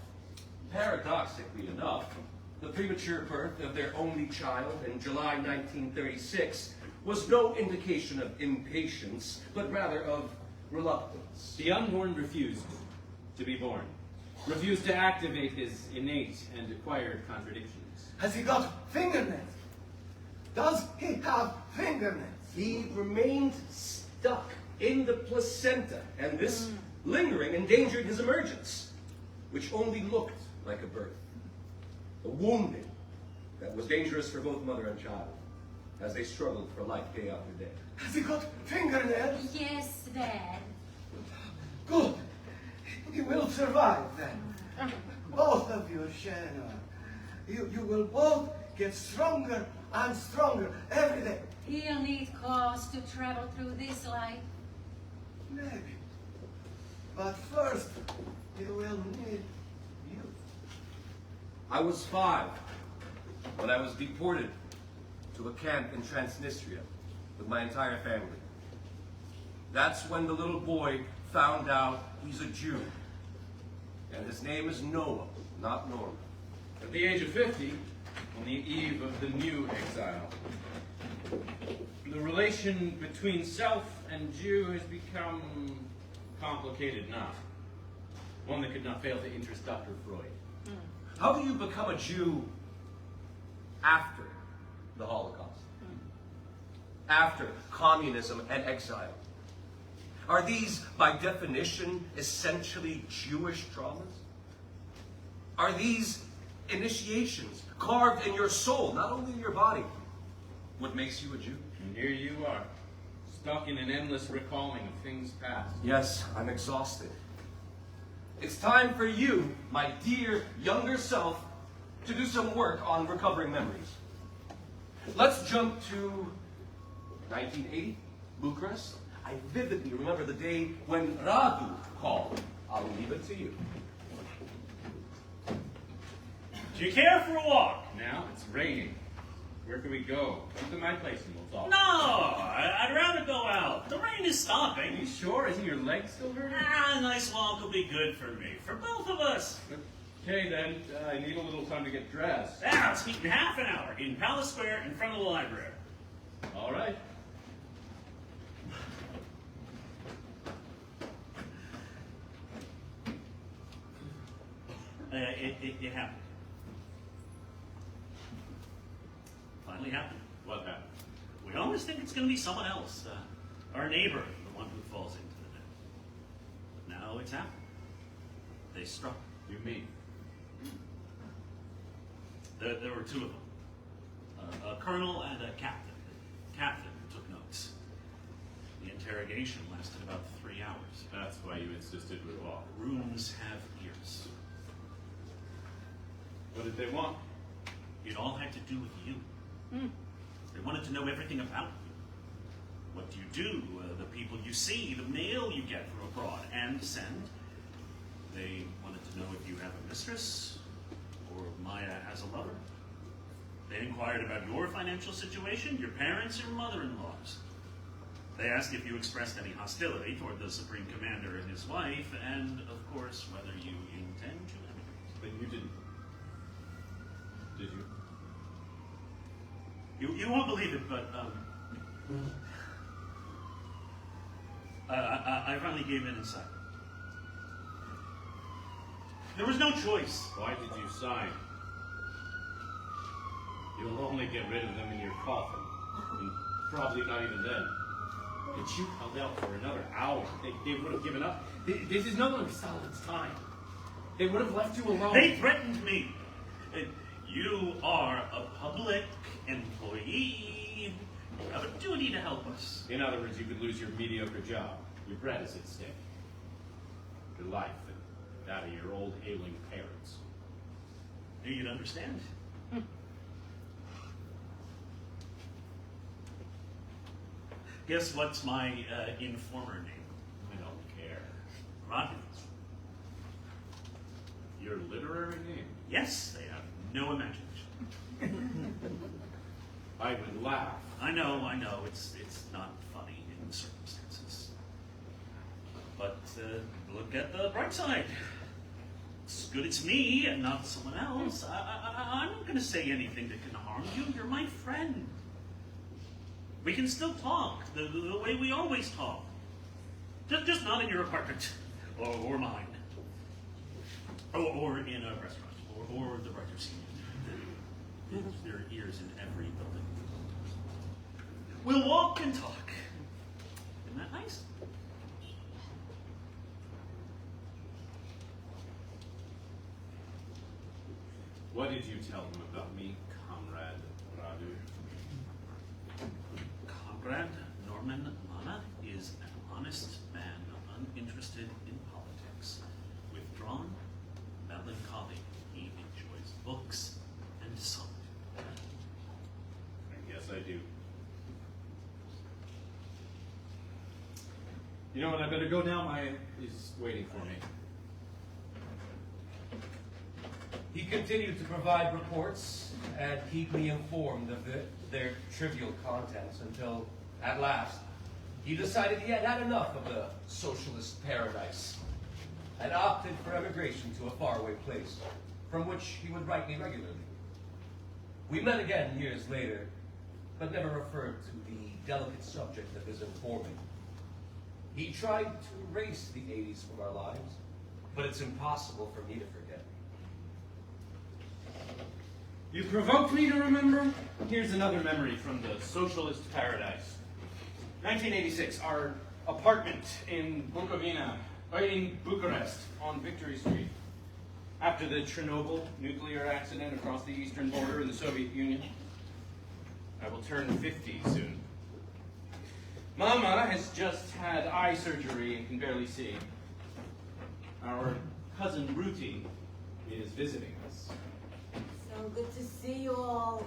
Paradoxically enough, the premature birth of their only child in July 1936 was no indication of impatience, but rather of reluctance. The unborn refused to be born, refused to activate his innate and acquired contradictions. Has he got fingernails? Does he have fingernails? He remained stuck in the placenta, and this lingering endangered his emergence, which only looked like a birth. A wounding that was dangerous for both mother and child, as they struggled for life day after day. Has he got fingernails? Yes, Dad. Good. He will survive then. Both of you, Shannon. You will both get stronger and stronger every day. He'll need cause to travel through this life. Maybe. But first, he will need you. I was 5 when I was deported to a camp in Transnistria with my entire family. That's when the little boy found out he's a Jew. And his name is Noah, not Norman. At the age of 50, on the eve of the new exile, the relation between self and Jew has become complicated enough. One that could not fail to interest Dr. Freud. How do you become a Jew after the Holocaust? After communism and exile? Are these, by definition, essentially Jewish traumas? Are these initiations carved in your soul, not only in your body? What makes you a Jew? And here you are, stuck in an endless recalling of things past. Yes, I'm exhausted. It's time for you, my dear younger self, to do some work on recovering memories. Let's jump to 1980, Bucharest. I vividly remember the day when Radu called. I'll leave it to you. Do you care for a walk? Now it's raining. Where can we go? Come to my place and we'll talk. No, I'd rather go out. The rain is Are stopping. you sure? Isn't your leg still hurting? A nice walk will be good for me, for both of us. Okay then, I need a little time to get dressed. Let's meet in half an hour in Palace Square in front of the library. All right. It happened. Finally happened. What happened? We always think it's going to be someone else, our neighbor, the one who falls into the net. Now it's happened. They struck. You mean? There were two of them, a colonel and a captain. The captain took notes. The interrogation lasted about 3 hours. That's why you insisted we walk. Rooms have ears. What did they want? It all had to do with you. They wanted to know everything about you. What do you do? The people you see, the mail you get from abroad and send. They wanted to know if you have a mistress or Maya has a lover. They inquired about your financial situation, your parents, your mother-in-laws. They asked if you expressed any hostility toward the Supreme Commander and his wife, and of course, whether you intend to emigrate. But you didn't. Did you? You won't believe it, but I finally gave in inside. There was no choice. Why did you sign? You'll only get rid of them in your coffin. And probably not even then. But you held out for another hour. They would have given up. This is no longer Stalin's time. They would have left you alone. They threatened me. You are a public employee. You have a duty to help us. In other words, you could lose your mediocre job. Your bread is at stake. Your life and that of your old ailing parents. Knew you'd understand. Guess what's my informer name? I don't care. Rodney. Your literary name? Yes, they have no imagination. I would laugh. I know. It's not funny in the circumstances. But look at the bright side. It's good it's me and not someone else. I'm not going to say anything that can harm you. You're my friend. We can still talk the way we always talk. Just not in your apartment or mine. Or in a restaurant. Or the writer's union. There are ears in every building. We'll walk and talk. Isn't that nice? What did you tell them about me, Comrade Radu? Comrade Norman Manea is an honest man, uninterested in politics, withdrawn, melancholy. He enjoys books and solitude. I guess I do. You know what, I better go now. Maya is waiting for me. He continued to provide reports and keep me informed of their trivial contents until, at last, he decided he had had enough of the socialist paradise and opted for emigration to a faraway place, from which he would write me regularly. We met again years later, but never referred to the delicate subject of his informing. He tried to erase the 80s from our lives, but it's impossible for me to forget. You provoked me to remember? Here's another memory from the socialist paradise. 1986, our apartment in Bukovina, in Bucharest, on Victory Street. After the Chernobyl nuclear accident across the eastern border in the Soviet Union. I will turn 50 soon. Mama has just had eye surgery and can barely see. Our cousin Ruti is visiting us. So good to see you all.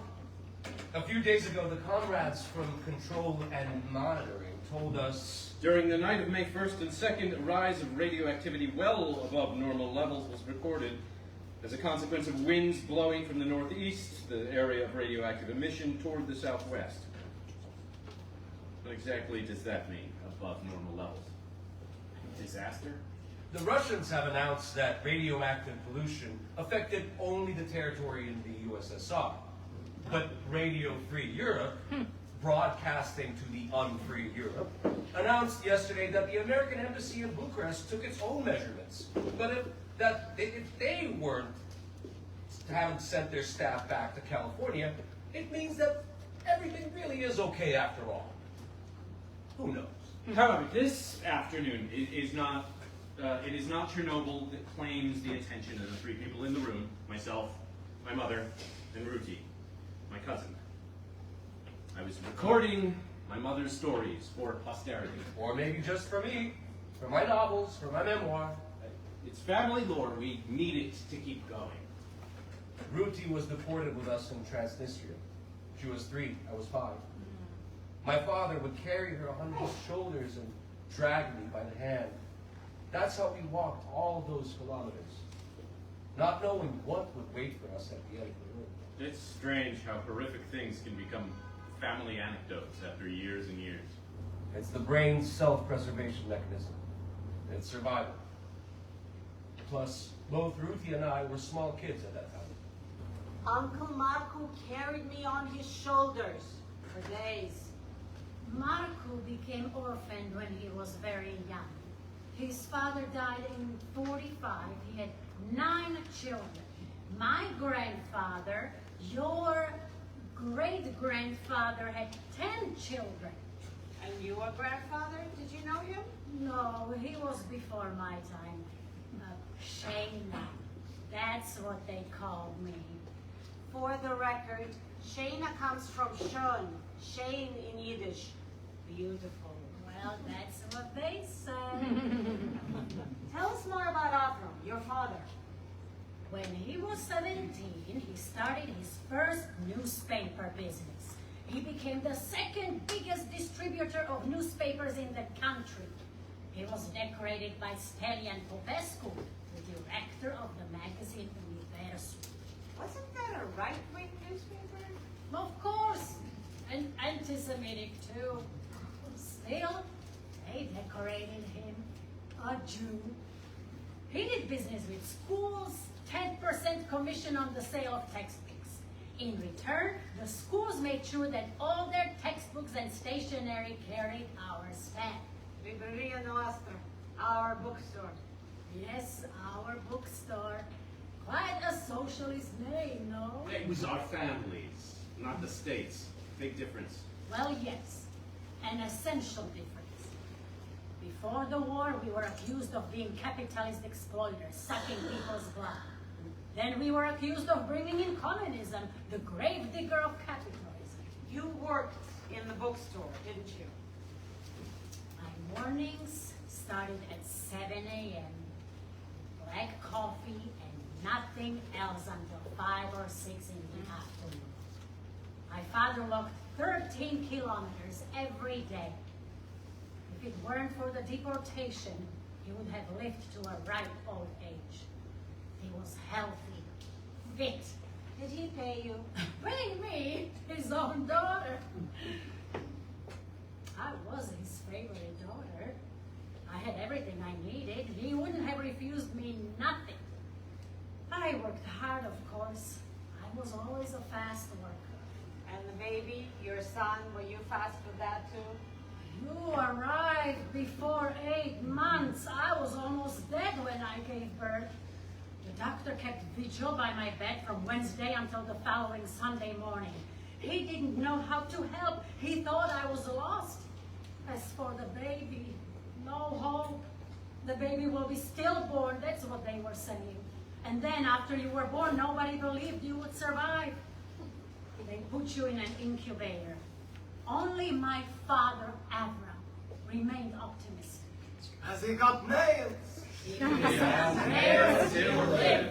A few days ago, the comrades from Control and Monitoring told us... During the night of May 1st and 2nd, a rise of radioactivity well above normal levels was recorded. As a consequence of winds blowing from the northeast, the area of radioactive emission toward the southwest. What exactly does that mean, above normal levels? Disaster? The Russians have announced that radioactive pollution affected only the territory in the USSR. But Radio Free Europe, broadcasting to the unfree Europe, announced yesterday that the American embassy in Bucharest took its own measurements. But if they haven't sent their staff back to California, it means that everything really is okay after all. Who knows? However, this afternoon it is not Chernobyl that claims the attention of the three people in the room, myself, my mother, and Ruti, my cousin. I was recording my mother's stories for posterity. Or maybe just for me, for my novels, for my memoir. It's family lore. We need it to keep going. Ruti was deported with us in Transnistria. She was 3, I was 5. My father would carry her on his shoulders and drag me by the hand. That's how we walked all those kilometers, not knowing what would wait for us at the end of the road. It's strange how horrific things can become family anecdotes after years and years. It's the brain's self-preservation mechanism. It's survival. Plus, both Ruti and I were small kids at that time. Uncle Marco carried me on his shoulders for days. Marco became orphaned when he was very young. His father died in 45. He had 9 children. My grandfather, your great-grandfather, had 10 children. And your grandfather, did you know him? No, he was before my time. Shayna. That's what they called me. For the record, Shayna comes from Schön, Shane in Yiddish. Beautiful. Well, that's what they say. Tell us more about Avram, your father. When he was 17, he started his first newspaper business. He became the second biggest distributor of newspapers in the country. He was decorated by Stelian Popescu, the director of the magazine Universul. Wasn't that a right-wing newspaper? Of course, and anti-Semitic too. Still, they decorated him a Jew. He did business with schools, 10% commission on the sale of textbooks. In return, the schools made sure that all their textbooks and stationery carried our stamp. Libreria Nostra, our bookstore. Yes, our bookstore. Quite a socialist name, no? It was our families, not the states. Big difference. Well, yes, an essential difference. Before the war, we were accused of being capitalist exploiters, sucking people's blood. Then we were accused of bringing in communism, the gravedigger of capitalism. You worked in the bookstore, didn't you? My mornings started at 7 a.m. Black coffee and nothing else until 5 or 6 in the afternoon. My father walked 13 kilometers every day. If it weren't for the deportation, he would have lived to a ripe old age. He was healthy, fit. Did he pay you? Pay me, his own daughter. I was his favorite daughter. I had everything I needed. He wouldn't have refused me nothing. I worked hard, of course. I was always a fast worker. And the baby, your son, were you fast with that too? You arrived before 8 months. I was almost dead when I gave birth. The doctor kept vigil by my bed from Wednesday until the following Sunday morning. He didn't know how to help. He thought I was lost. As for the baby, no hope. The baby will be stillborn. That's what they were saying. And then after you were born, nobody believed you would survive. They put you in an incubator. Only my father, Avram, remained optimistic. Has he got nails? They still live.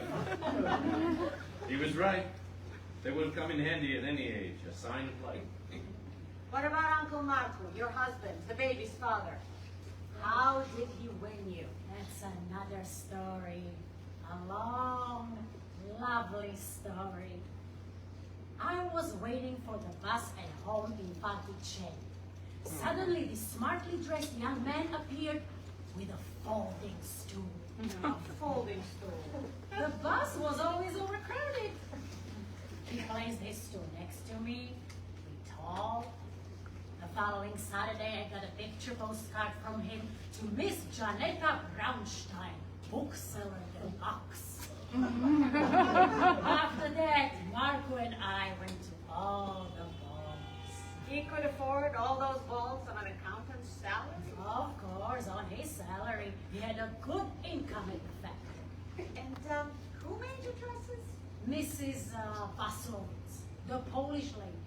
He was right. They would have come in handy at any age, a sign of life. What about Uncle Marco, your husband, the baby's father? How did he win you? That's another story. A long, lovely story. I was waiting for the bus at home in Paticce. Suddenly, this smartly dressed young man appeared with a folding stool. A folding stool. The bus was always overcrowded. He placed his stool next to me. We talked. The following Saturday, I got a picture postcard from him to Miss Janetta Braunstein, bookseller deluxe. After that, Marco and I went to all the balls. He could afford all those balls on an accountant's salary? Of course, on his salary, he had a good income in the factory. And who made your dresses? Mrs. Waslowitz, the Polish lady.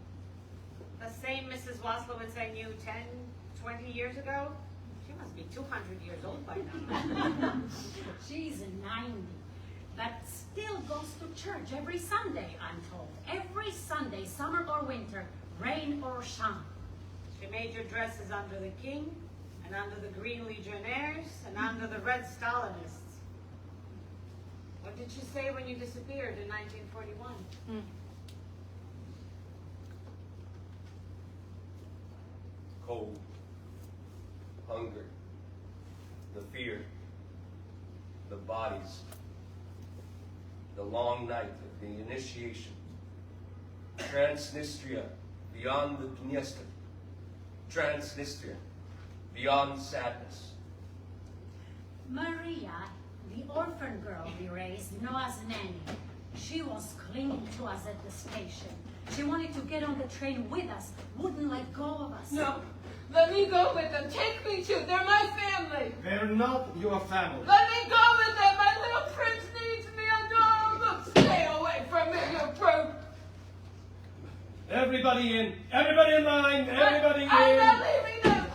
The same Mrs. Waslowitz I knew 10, 20 years ago? She must be 200 years old by now. She's 90, but still goes to church every Sunday, I'm told. Every Sunday, summer or winter, rain or shine. She made your dresses under the King, and under the Green Legionnaires, and under the Red Stalinists. What did she say when you disappeared in 1941? Cold, hunger, the fear, the bodies, the long night of the initiation, Transnistria beyond the Dniester, Transnistria beyond sadness. Maria, the orphan girl we raised, Noah's nanny, she was clinging to us at the station. She wanted to get on the train with us, wouldn't let go of us. No, let me go with them. Take me too. They're my family. They're not your family. Let me go with them. My little prince needs me. Look, stay away from me, you brute. Everybody in. Everybody in line. Everybody in. I'm not leaving them.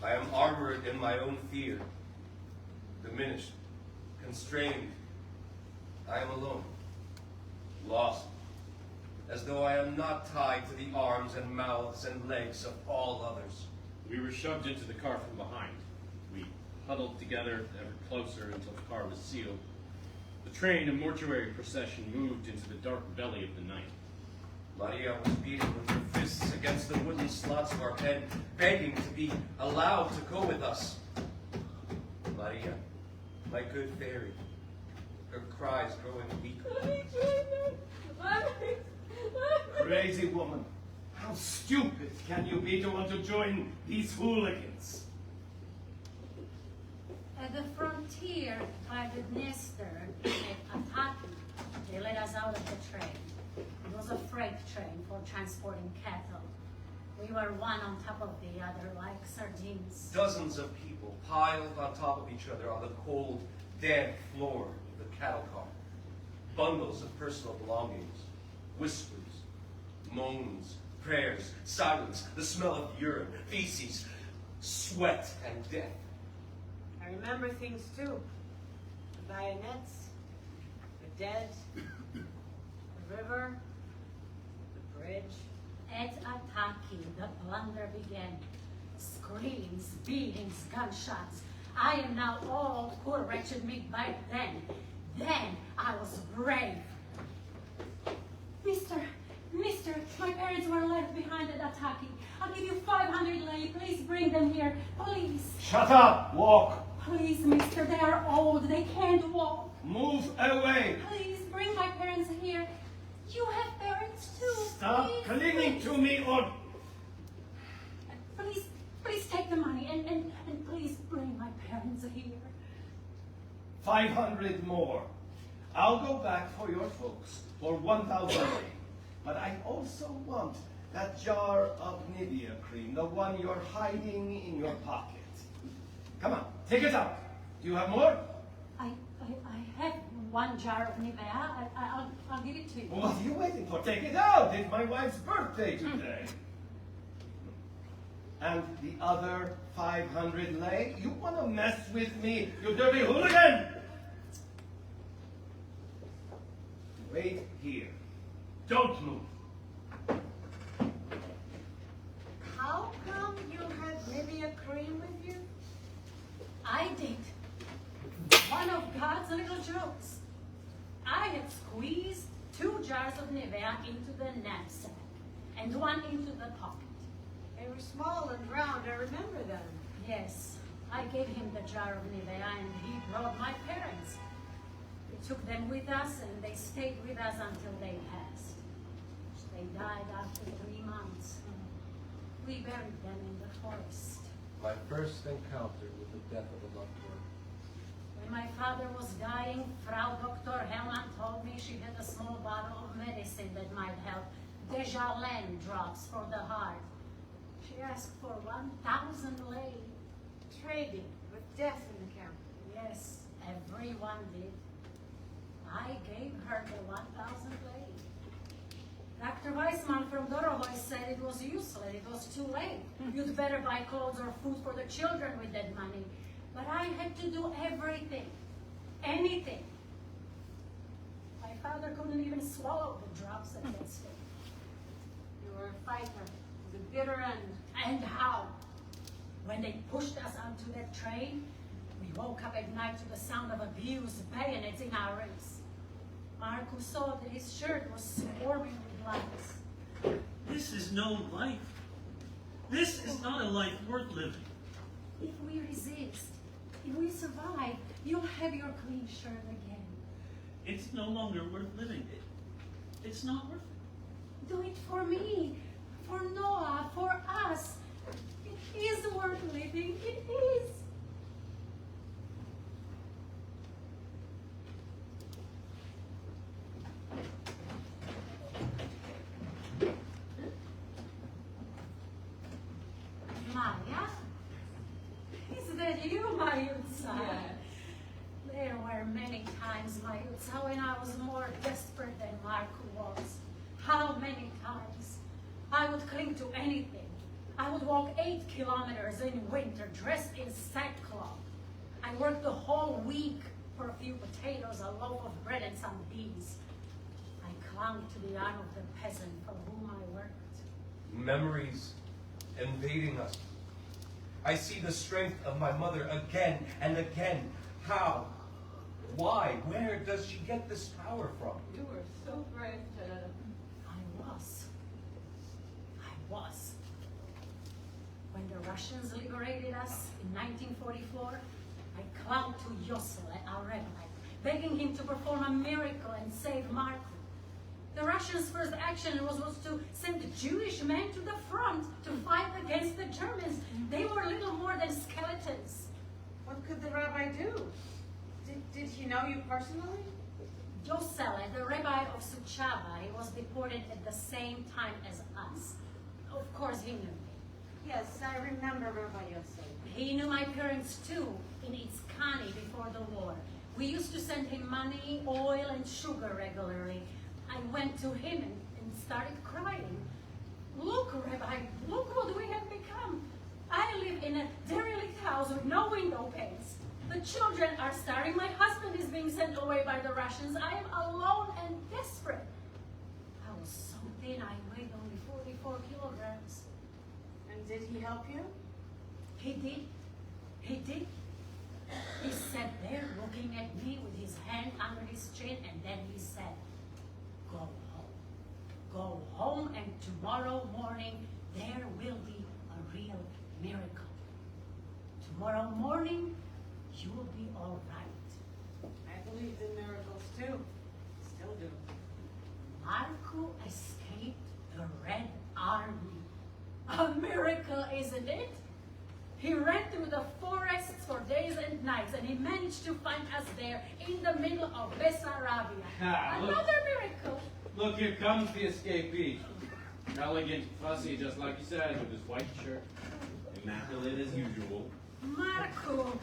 I am armored in my own fear, diminished, constrained. I am alone, lost, as though I am not tied to the arms and mouths and legs of all others. We were shoved into the car from behind. We huddled together ever closer until the car was sealed. The train and mortuary procession moved into the dark belly of the night. Maria was beating with her fists against the wooden slots of our bed, begging to be allowed to go with us. Maria, my good fairy, her cries growing weaker. Crazy woman. How stupid can you be to want to join these hooligans? At the frontier by the Dniester at Ataki, they let us out of the train. It was a freight train for transporting cattle. We were one on top of the other like sardines. Dozens of people piled on top of each other on the cold, damp floor of the cattle car. Bundles of personal belongings, whispers, moans, prayers, silence, the smell of urine, feces, sweat, and death. I remember things too. The bayonets, the dead, the river, the bridge. At Ataki, the plunder began. Screams, beatings, gunshots. I am now all poor wretched me back then. Then I was brave. Mister, my parents were left behind at Ataki. I'll give you 500 lei. Please bring them here. Please. Shut up! Walk! Please, mister, they are old. They can't walk. Move away! Please, bring my parents here. You have parents too. Stop Please, clinging to me or... Please take the money and please bring my parents here. 500 more. I'll go back for your folks for 1,000 lei. But I also want that jar of Nivea cream, the one you're hiding in your pocket. Come on, take it out. Do you have more? I have one jar of Nivea. I'll give it to you. What are you waiting for? Take it out. It's my wife's birthday today. And the other 500 lei? You want to mess with me, you dirty hooligan? Wait here. Don't move. How come you had maybe a cream with you? I did. One of God's little jokes. I had squeezed 2 jars of Nivea into the knapsack and 1 into the pocket. They were small and round, I remember them. Yes, I gave him the jar of Nivea and he brought my parents. We took them with us and they stayed with us until they passed. They died after 3 months. We buried them in the forest. My first encounter with the death of a loved one. When my father was dying, Frau Dr. Hellman told me she had a small bottle of medicine that might help Desjardins drops for the heart. She asked for 1,000 lei. Trading with death in the camp. Yes, everyone did. I gave her the 1,000 lei. Dr. Weissman from Dorovoy said it was useless, it was too late. You'd better buy clothes or food for the children with that money. But I had to do everything, anything. My father couldn't even swallow the drops at that stage. You were a fighter to the bitter end. And how? When they pushed us onto that train, we woke up at night to the sound of abuse, bayonets in our ribs. Marco saw that his shirt was swarming with lice. This is no life. This is not a life worth living. If we resist, if we survive, you'll have your clean shirt again. It's no longer worth living. It's not worth it. Do it for me, for Noah, for us. It is worth living. It is. Maya? Is that you, Mayutsa? Yeah. There were many times, Mayutsa, when I was more desperate than Marco was. How many times? I would cling to anything. I would walk 8 kilometers in winter, dressed in sackcloth. I worked the whole week for a few potatoes, a loaf of bread, and some beans. I clung to the arm of the peasant for whom I worked. Memories invading us. I see the strength of my mother again and again. How? Why? Where does she get this power from? You were so brave, Ted. I was. When the Russians liberated us in 1944, I clung to Yosel, our rabbi, begging him to perform a miracle and save Marco. The Russians' first action was to send Jewish men to the front to fight against the Germans. They were little more than skeletons. What could the rabbi do? Did he know you personally? Yosel, the rabbi of Suceava, he was deported at the same time as us. Of course he knew me. Yes, I remember Rabbi Yosef. He knew my parents too, in Itzkani before the war. We used to send him money, oil, and sugar regularly. I went to him and started crying. Look, Rabbi, look what we have become. I live in a derelict house with no window panes. The children are starving. My husband is being sent away by the Russians. I am alone and desperate. I was so thin, I weighed only 44 kilograms. And did he help you? He did. He did. He sat there looking at me with his hand under his chin, and then he said, "Go home. Go home, and tomorrow morning there will be a real miracle. Tomorrow morning you will be all right." I believed in miracles too. Still do. Marco escaped the Red Army. A miracle, isn't it? He ran through the forests for days and nights, and he managed to find us there in the middle of Bessarabia. Another miracle. Look, here comes the escapee. Elegant, fussy, just like you said, with his white shirt. Immaculate as usual. Marco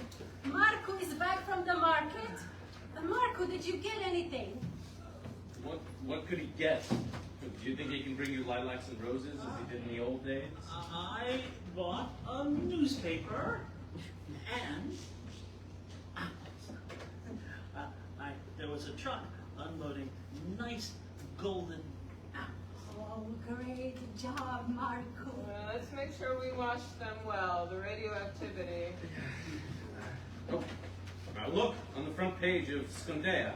is back from the market. Marco, did you get anything? What could he get? Do you think he can bring you lilacs and roses as he did in the old days? I bought a newspaper and there was a truck unloading nice golden apples. Oh, great job, Marco. Well, let's make sure we wash them well. The radioactivity. Oh, now look on the front page of Skondea.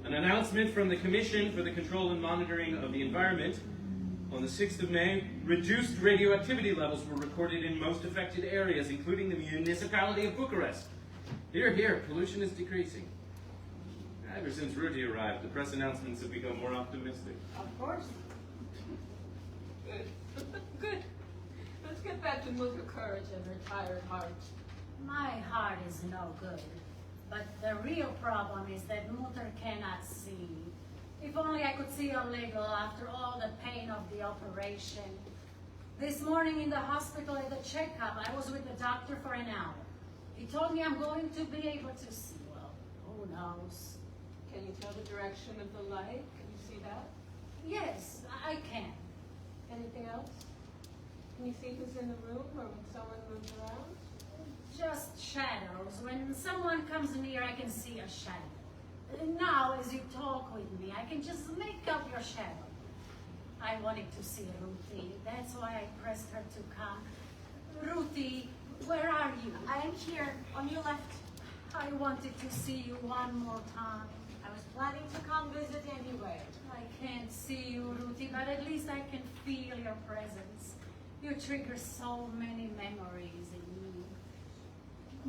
An announcement from the Commission for the Control and Monitoring of the Environment. On the 6th of May, reduced radioactivity levels were recorded in most affected areas, including the municipality of Bucharest. Here, here, pollution is decreasing. Ever since Ruti arrived, the press announcements have become more optimistic. Of course. Good. Good. Let's get back to Mutter Courage and her tired heart. My heart is no good. But the real problem is that Mutter cannot see. If only I could see a little after all the pain of the operation. This morning in the hospital at the checkup, I was with the doctor for an hour. He told me I'm going to be able to see. Well, who knows? Can you tell the direction of the light? Can you see that? Yes, I can. Anything else? Can you see who's in the room or when someone moves around? Just shadows. When someone comes near, I can see a shadow. Now, as you talk with me, I can just make out your shadow. I wanted to see Ruti. That's why I pressed her to come. Ruti, where are you? I am here, on your left. I wanted to see you one more time. I was planning to come visit anyway. I can't see you, Ruti, but at least I can feel your presence. You trigger so many memories in me.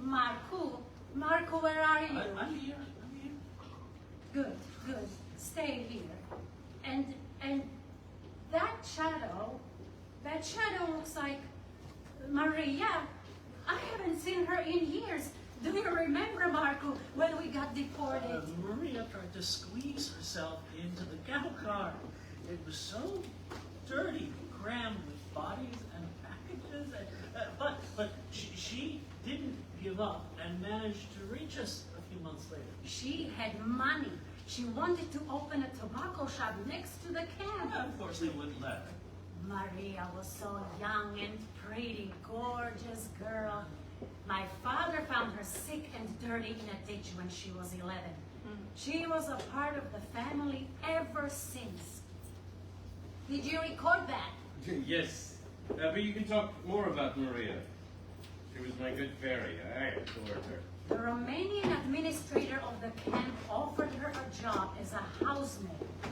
Marco, where are you? I'm here. Good, good. Stay here. And that shadow looks like Maria. I haven't seen her in years. Do you remember, Marco, when we got deported? Maria tried to squeeze herself into the cattle car. It was so dirty, crammed with bodies and packages. But she didn't give up and managed to reach us a few months later. She had money. She wanted to open a tobacco shop next to the camp. Of course they wouldn't let her. Maria was so young and pretty, gorgeous girl. My father found her sick and dirty in a ditch when she was 11. She was a part of the family ever since. Did you record that? Yes, but you can talk more about Maria. She was my good fairy. I adored her. The Romanian administrator of the camp offered her a job as a housemaid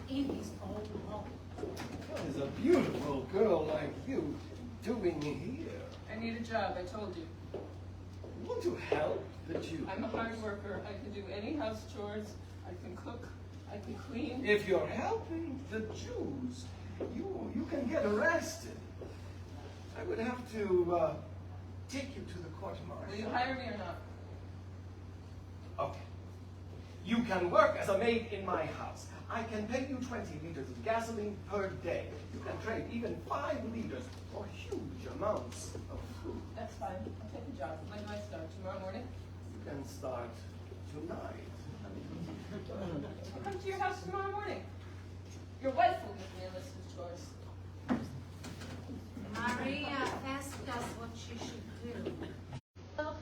in his own home. What is a beautiful girl like you doing here? I need a job, I told you. You want to help the Jews? I'm a hard worker. I can do any house chores. I can cook. I can clean. If you're helping the Jews, you can get arrested. I would have to take you to the court-martial. Will you hire me or not? Okay. You can work as a maid in my house. I can pay you 20 liters of gasoline per day. You can trade even 5 liters for huge amounts of food. That's fine. I'll take the job. When do I start? Tomorrow morning? You can start tonight. I'll come to your house tomorrow morning. Your wife will give me a list of chores. Maria asked us what she should do.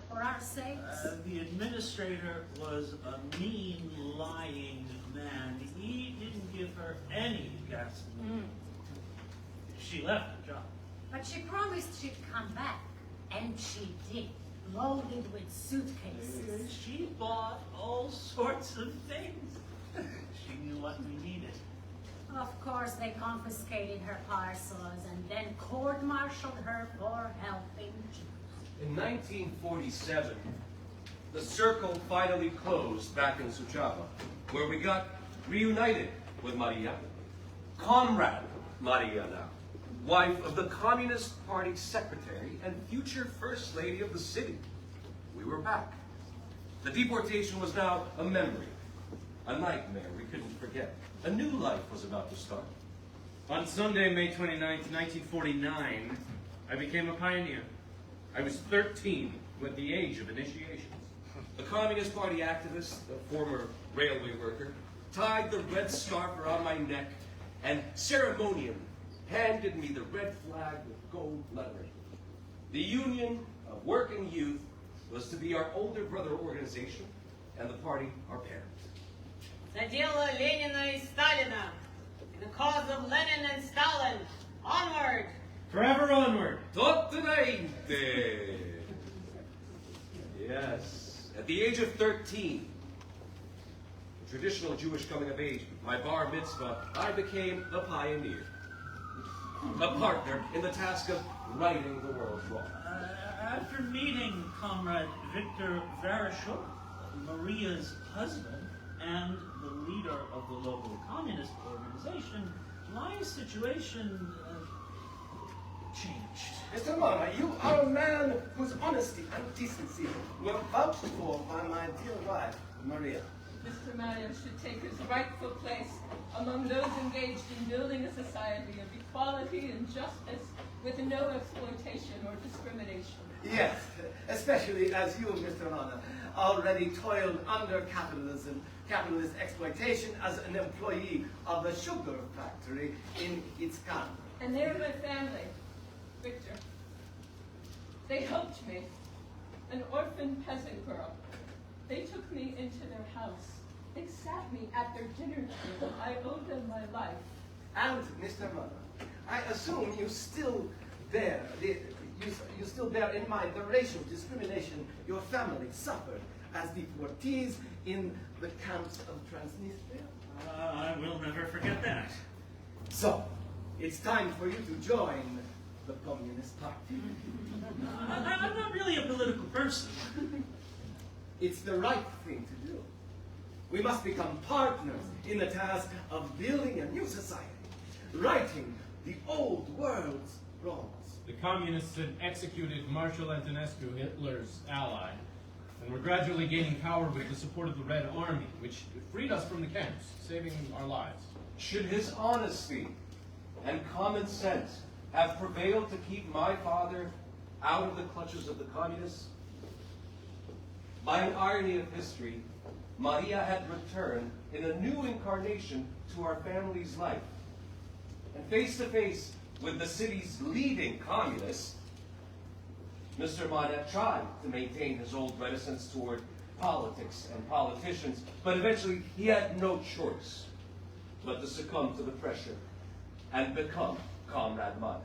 For our sakes. The administrator was a mean, lying man. He didn't give her any gasoline. She left the job. But she promised she'd come back. And she did. Loaded with suitcases. She bought all sorts of things. She knew what we needed. Of course, they confiscated her parcels and then court-martialed her for helping Jews. In 1947, the circle finally closed back in Suceava, where we got reunited with Maria. Comrade Maria now, wife of the Communist Party secretary and future First Lady of the city. We were back. The deportation was now a memory, a nightmare we couldn't forget. A new life was about to start. On Sunday, May 29th, 1949, I became a pioneer. I was 13 with the age of initiations. The Communist Party activist, a former railway worker, tied the red scarf around my neck and ceremonially handed me the red flag with gold lettering. The Union of Working Youth was to be our older brother organization, and the party our parent. За дело Ленина и Сталина. In the cause of Lenin and Stalin. Onward! Forever onward! Totalmente! Yes. At the age of 13, the traditional Jewish coming of age, my bar mitzvah, I became a pioneer. A partner in the task of righting the world's wrong. After meeting Comrade Victor Vereshchuk, Maria's husband, and the leader of the local communist organization, my situation changed. Mr. Manea, you are a man whose honesty and decency were vouched for by my dear wife, Maria. Mr. Manea should take his rightful place among those engaged in building a society of equality and justice with no exploitation or discrimination. Yes, especially as you, Mr. Manea, already toiled under capitalism, capitalist exploitation as an employee of the sugar factory in its country. And they're my family, Victor. They helped me, an orphan peasant girl. They took me into their house. They sat me at their dinner table. I owe them my life. And, Mr. Manea, I assume you still bear, you still bear in mind the racial discrimination your family suffered as deportees in the camps of Transnistria. I will never forget that. So, it's time for you to join the Communist Party. I'm not really a political person. It's the right thing to do. We must become partners in the task of building a new society, righting the old world's wrongs. The communists had executed Marshal Antonescu, Hitler's ally, and were gradually gaining power with the support of the Red Army, which freed us from the camps, saving our lives. Should his honesty and common sense have prevailed to keep my father out of the clutches of the communists? By an irony of history, Maria had returned in a new incarnation to our family's life. And face to face with the city's leading communists, Mr. Manea tried to maintain his old reticence toward politics and politicians, but eventually he had no choice but to succumb to the pressure and become Comrade Manea.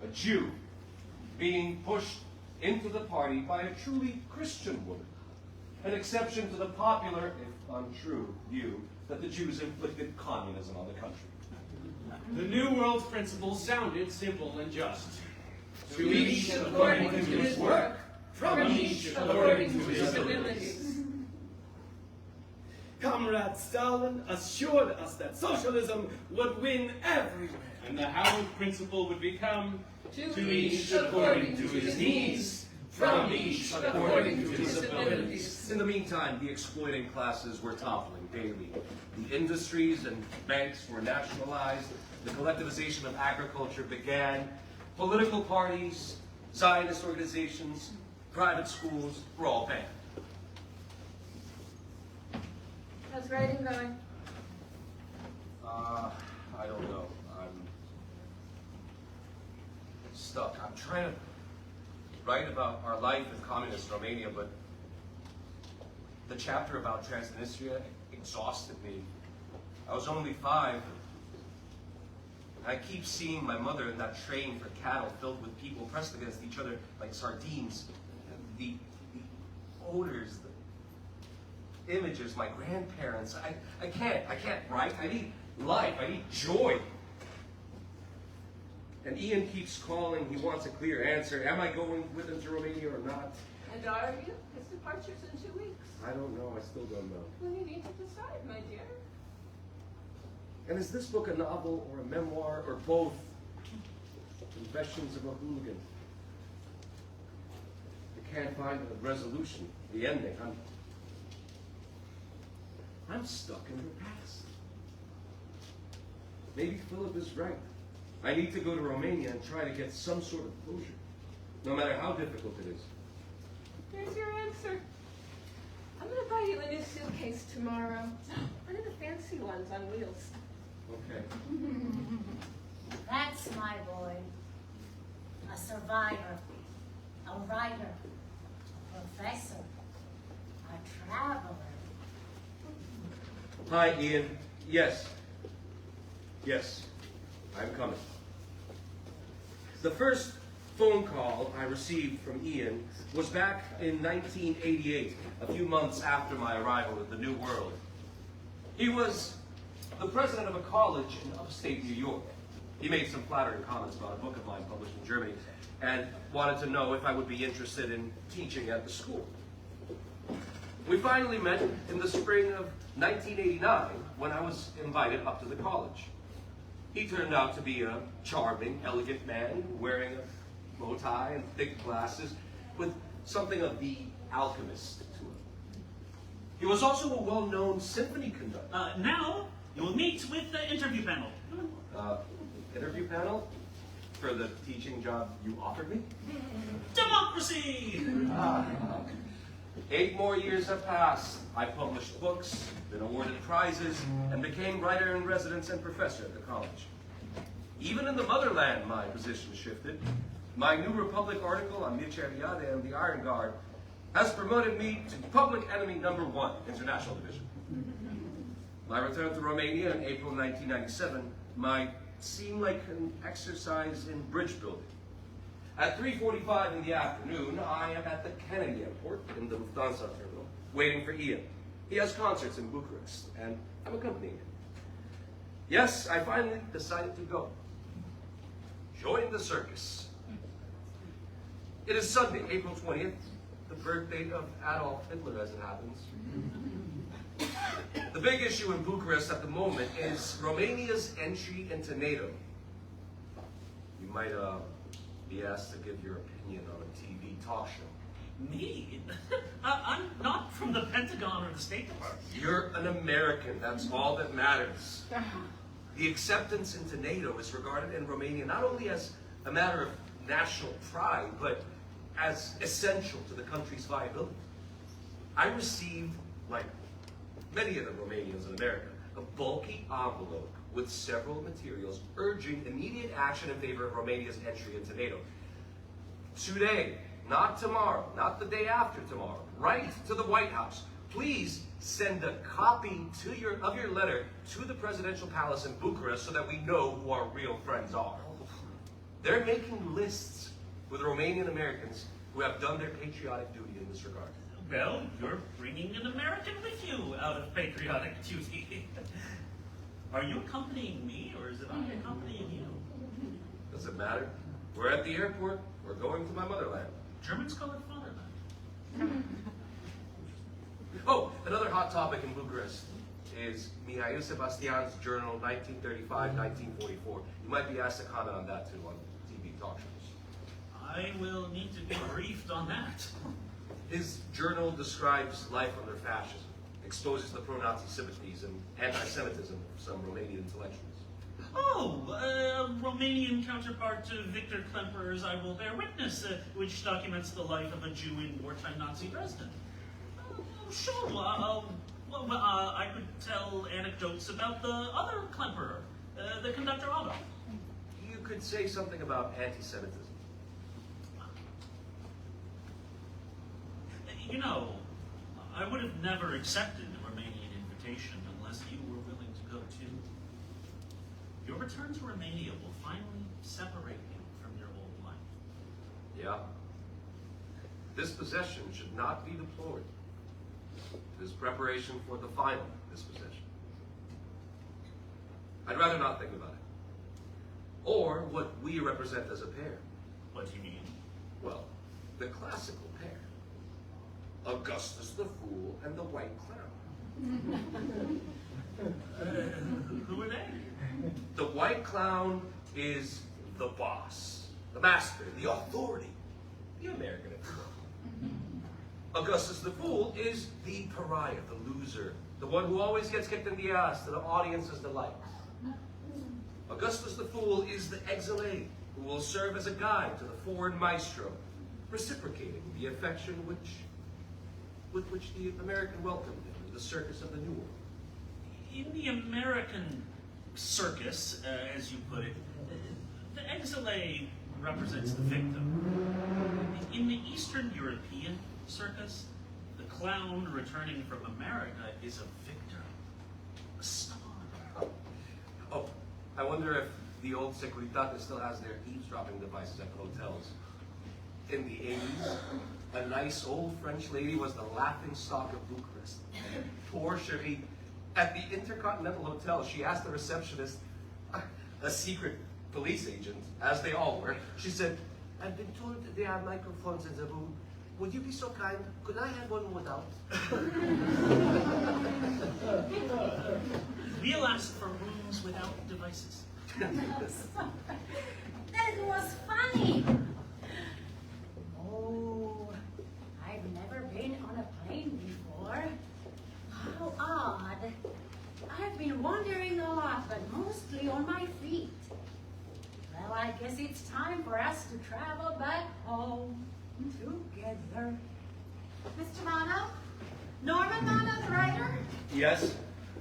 A Jew being pushed into the party by a truly Christian woman, an exception to the popular, if untrue, view that the Jews inflicted communism on the country. The New World principle sounded simple and just. To each according to his work, from each according to his abilities. Comrade Stalin assured us that socialism would win everywhere. And the hallowed principle would become To each according to his needs, from each according to his abilities. In the meantime, the exploiting classes were toppling daily. The industries and banks were nationalized. The collectivization of agriculture began. Political parties, Zionist organizations, private schools were all banned. How's writing going? I don't know. I'm stuck. I'm trying to write about our life in communist Romania, but the chapter about Transnistria exhausted me. I was only 5. I keep seeing my mother in that train for cattle filled with people pressed against each other like sardines. The odors, the images, my grandparents. I can't write. I need life. I need joy. And Ian keeps calling. He wants a clear answer. Am I going with him to Romania or not? And are you? His departure's in 2 weeks. I don't know. I still don't know. Well, you need to decide, my dear. And is this book a novel or a memoir or both? Confessions of a Hooligan. I can't find a resolution, the ending. I'm stuck in the past. Maybe Philip is right. I need to go to Romania and try to get some sort of closure, no matter how difficult it is. Here's your answer. I'm gonna buy you a new suitcase tomorrow. One of the fancy ones on wheels. Okay. That's my boy. A survivor, a writer, a professor, a traveler. Hi, Ian. Yes. Yes, I'm coming. The first phone call I received from Ian was back in 1988, a few months after my arrival at the New World. He was the president of a college in upstate New York. He made some flattering comments about a book of mine published in Germany and wanted to know if I would be interested in teaching at the school. We finally met in the spring of 1989 when I was invited up to the college. He turned out to be a charming, elegant man wearing a bow tie and thick glasses with something of the alchemist to him. He was also a well-known symphony conductor. Now, you will meet with the interview panel. Interview panel? For the teaching job you offered me? Democracy! 8 more years have passed. I published books, been awarded prizes, and became writer-in-residence and professor at the college. Even in the motherland, my position shifted. My New Republic article on Mircea Eliade and the Iron Guard has promoted me to public enemy #1, International Division. My return to Romania in April 1997 might seem like an exercise in bridge building. At 3:45 in the afternoon, I am at the Kennedy Airport in the Lufthansa terminal, waiting for Ian. He has concerts in Bucharest, and I'm accompanying him. Yes, I finally decided to go. Join the circus. It is Sunday, April 20th, the birthday of Adolf Hitler, as it happens. The big issue in Bucharest at the moment is Romania's entry into NATO. You might be asked to give your opinion on a TV talk show. Me? I'm not from the Pentagon or the State Department. You're an American, that's all that matters. The acceptance into NATO is regarded in Romania not only as a matter of national pride, but as essential to the country's viability. I received, like many of the Romanians in America, a bulky envelope with several materials urging immediate action in favor of Romania's entry into NATO. Today, not tomorrow, not the day after tomorrow, right to the White House. Please send a copy of your letter to the presidential palace in Bucharest so that we know who our real friends are. They're making lists with Romanian Americans who have done their patriotic duty in this regard. Well, you're bringing an American with you out of patriotic duty. Are you accompanying me, or is it I accompanying you? Does it matter? We're at the airport. We're going to my motherland. Germans call it fatherland. Oh, another hot topic in Bucharest is Mihail Sebastian's journal, 1935-1944. You might be asked to comment on that too on TV talk shows. I will need to be briefed on that. His journal describes life under fascism, exposes the pro-Nazi sympathies and anti-Semitism of some Romanian intellectuals. Oh, Romanian counterpart to Victor Klemper's I Will Bear Witness, which documents the life of a Jew in wartime Nazi Dresden. Sure, I could tell anecdotes about the other Klemperer, the conductor Otto. You could say something about anti-Semitism. You know, I would have never accepted the Romanian invitation unless you were willing to go too. Your return to Romania will finally separate you from your old life. Yeah. This possession should not be deplored. It is preparation for the final dispossession. I'd rather not think about it. Or what we represent as a pair. What do you mean? Well, the classical pair. Augustus the Fool and the White Clown. Who are they? The White Clown is the boss, the master, the authority, the American if you will. Augustus the Fool is the pariah, the loser, the one who always gets kicked in the ass to the audience's delight. Augustus the Fool is the exile, who will serve as a guide to the foreign maestro, reciprocating the affection which with which the American welcomed him in the circus of the New World. In the American circus, as you put it, the exile represents the victim. In the Eastern European circus, the clown returning from America is a victor, a star. Oh, I wonder if the old Securitate still has their eavesdropping devices at hotels. In the 80s, a nice old French lady was the laughing stock of Bucharest. Poor Cherie. At the Intercontinental Hotel, she asked the receptionist, a secret police agent, as they all were, she said, "I've been told there are microphones in the room. Would you be so kind? Could I have one without?" We'll ask for rooms without devices. That was funny. Oh, I've never been on a plane before. How odd. I've been wandering a lot, but mostly on my feet. Well, I guess it's time for us to travel back home together. Mr. Mano? Norman Mano, the writer? Yes?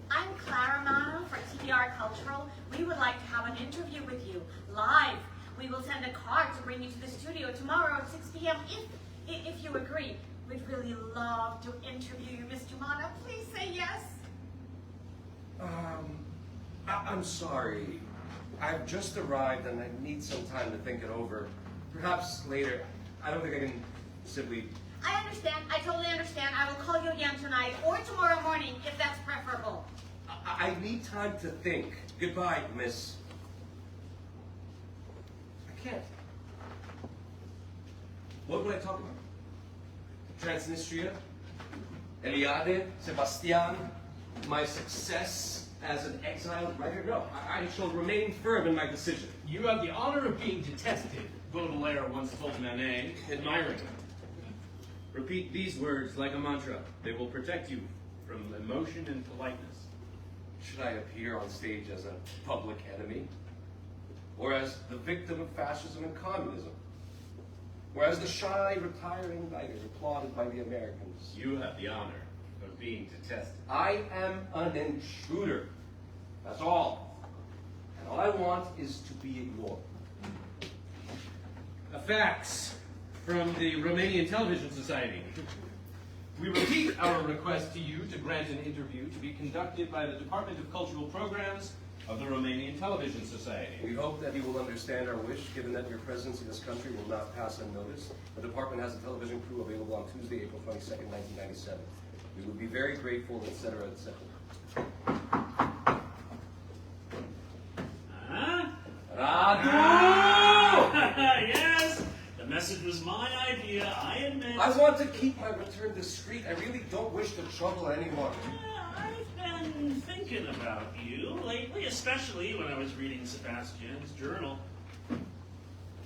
I'm Clara Mano for TBR Cultural. We would like to have an interview with you, live. We will send a car to bring you to the studio tomorrow at 6 p.m. if you agree. We'd really love to interview you, Mr. Mano. Please say yes. I'm sorry. I've just arrived and I need some time to think it over. Perhaps later. I don't think I can simply... I understand. I totally understand. I will call you again tonight or tomorrow morning if that's preferable. I need time to think. Goodbye, miss. I can't. What would I talk about? Transnistria? Eliade? Sebastian? My success as an exiled writer? No, I shall remain firm in my decision. You have the honor of being detested, Baudelaire once told Manet, admiring him. Repeat these words like a mantra. They will protect you from emotion and politeness. Should I appear on stage as a public enemy? Or as the victim of fascism and communism? Or as the shy, retiring writer applauded by the Americans? You have the honor of being detested. I am an intruder. That's all. And all I want is to be ignored. A fax from the Romanian Television Society. We repeat our request to you to grant an interview to be conducted by the Department of Cultural Programs of the Romanian Television Society. We hope that you will understand our wish, given that your presence in this country will not pass unnoticed. The department has a television crew available on Tuesday, April 22nd, 1997. We would be very grateful, etc., etc. Radu! Yes! The message was my idea, I admit. I want to keep my return discreet. I really don't wish to trouble anyone. I've been thinking about you lately, especially when I was reading Sebastian's journal.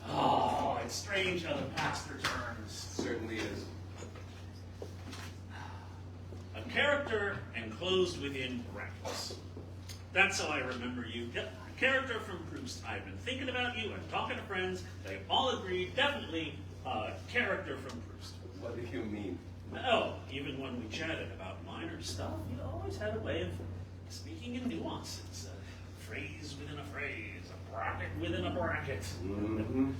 Oh, it's strange how the past returns. It certainly is. A character enclosed within brackets. That's how I remember you. Yep, a character from Proust. I've been thinking about you and talking to friends. They all agreed, definitely a character from Proust. What do you mean? Oh, even when we chatted about minor stuff, you always had a way of speaking in nuances. A phrase within a phrase, a bracket within a bracket. Mm-hmm.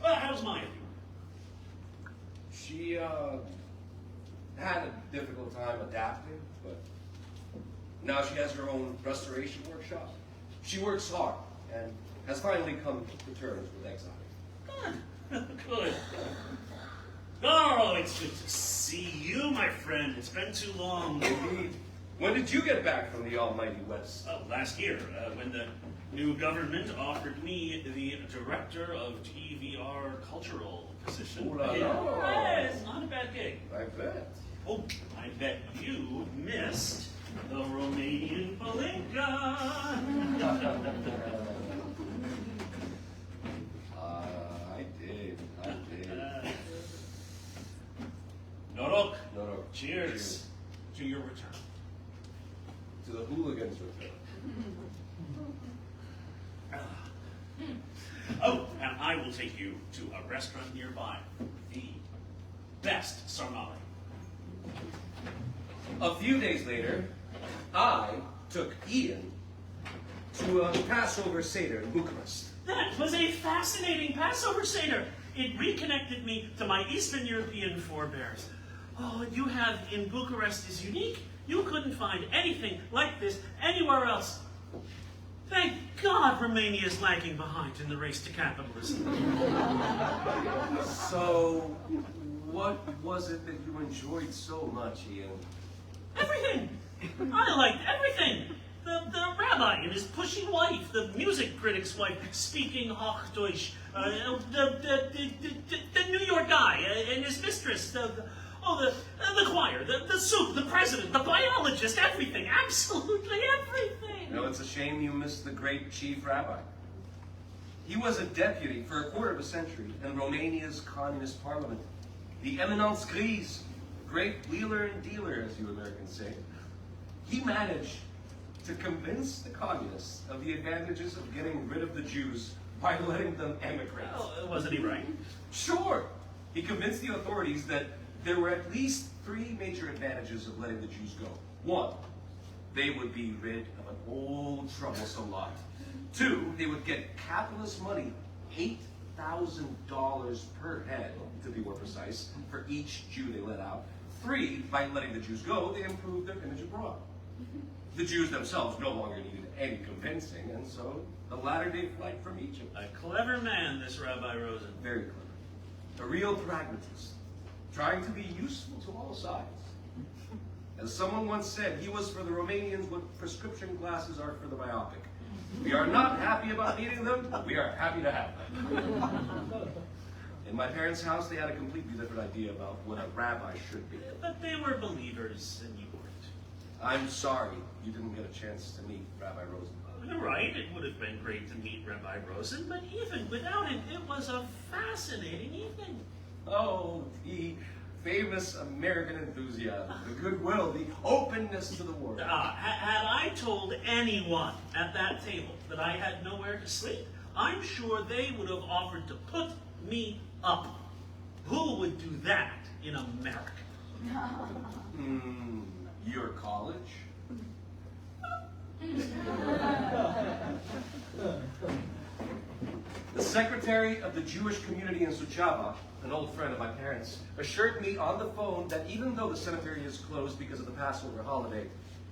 Well, how's Maya doing? She, had a difficult time adapting, but now she has her own restoration workshop. She works hard and has finally come to terms with exile. Good. Good. Oh, it's good to see you, my friend. It's been too long. Indeed. When did you get back from the almighty West? Last year, when the new government offered me the director of TVR cultural position. Ooh la la. Yeah, it's not a bad gig. I bet. Oh, I bet you missed the Romanian Palinka. I did. Norok. Norok. Cheers to your return. To the Hooligans return. Oh, and I will take you to a restaurant nearby. The best sarmale. A few days later, I took Ian to a Passover Seder in Bucharest. That was a fascinating Passover Seder. It reconnected me to my Eastern European forebears. Oh, what you have in Bucharest is unique. You couldn't find anything like this anywhere else. Thank God Romania is lagging behind in the race to capitalism. So, what was it that you enjoyed so much, Ian? Everything. I liked everything. The rabbi and his pushy wife, the music critic's wife speaking Hochdeutsch, the New York guy and his mistress, the choir, the soup, the president, the biologist, everything, absolutely everything. No, it's a shame you missed the great chief rabbi. He was a deputy for a quarter of a century in Romania's communist parliament. The eminence grise, great wheeler and dealer, as you Americans say. He managed to convince the communists of the advantages of getting rid of the Jews by letting them emigrate. Well, wasn't he right? Sure. He convinced the authorities that there were at least 3 major advantages of letting the Jews go. 1, they would be rid of an old troublesome lot. 2, they would get capitalist money, $8,000 per head, to be more precise, for each Jew they let out. 3, by letting the Jews go, they improved their image abroad. The Jews themselves no longer needed any convincing, and so the latter-day flight from Egypt. A clever man, this Rabbi Rosen. Very clever. A real pragmatist, trying to be useful to all sides. As someone once said, he was for the Romanians what prescription glasses are for the myopic. We are not happy about needing them, we are happy to have them. In my parents' house, they had a completely different idea about what a rabbi should be. But they were believers, and you weren't. I'm sorry you didn't get a chance to meet Rabbi Rosen. You're right, it would have been great to meet Rabbi Rosen, but even without him, it was a fascinating evening. Oh, the famous American enthusiasm, the goodwill, the openness to the world. Had I told anyone at that table that I had nowhere to sleep, I'm sure they would have offered to put me up. Who would do that in America? Your college? The secretary of the Jewish community in Suceava, an old friend of my parents, assured me on the phone that even though the cemetery is closed because of the Passover holiday,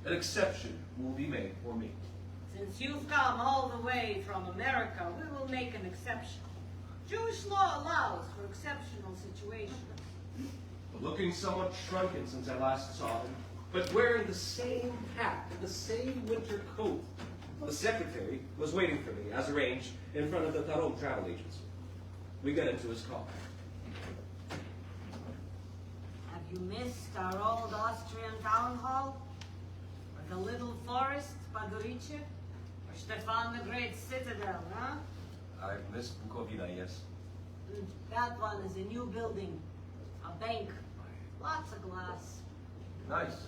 an exception will be made for me. Since you've come all the way from America, we will make an exception. Jewish law allows for exceptional situations. Looking somewhat shrunken since I last saw him, but wearing the same hat and the same winter coat. The secretary was waiting for me, as arranged, in front of the Tarom travel agency. We got into his car. Have you missed our old Austrian town hall? Or the little forest, Padurice? Or Stefan the Great's citadel, huh? I've missed Bukovina, yes. That one is a new building. A bank. Lots of glass. Nice.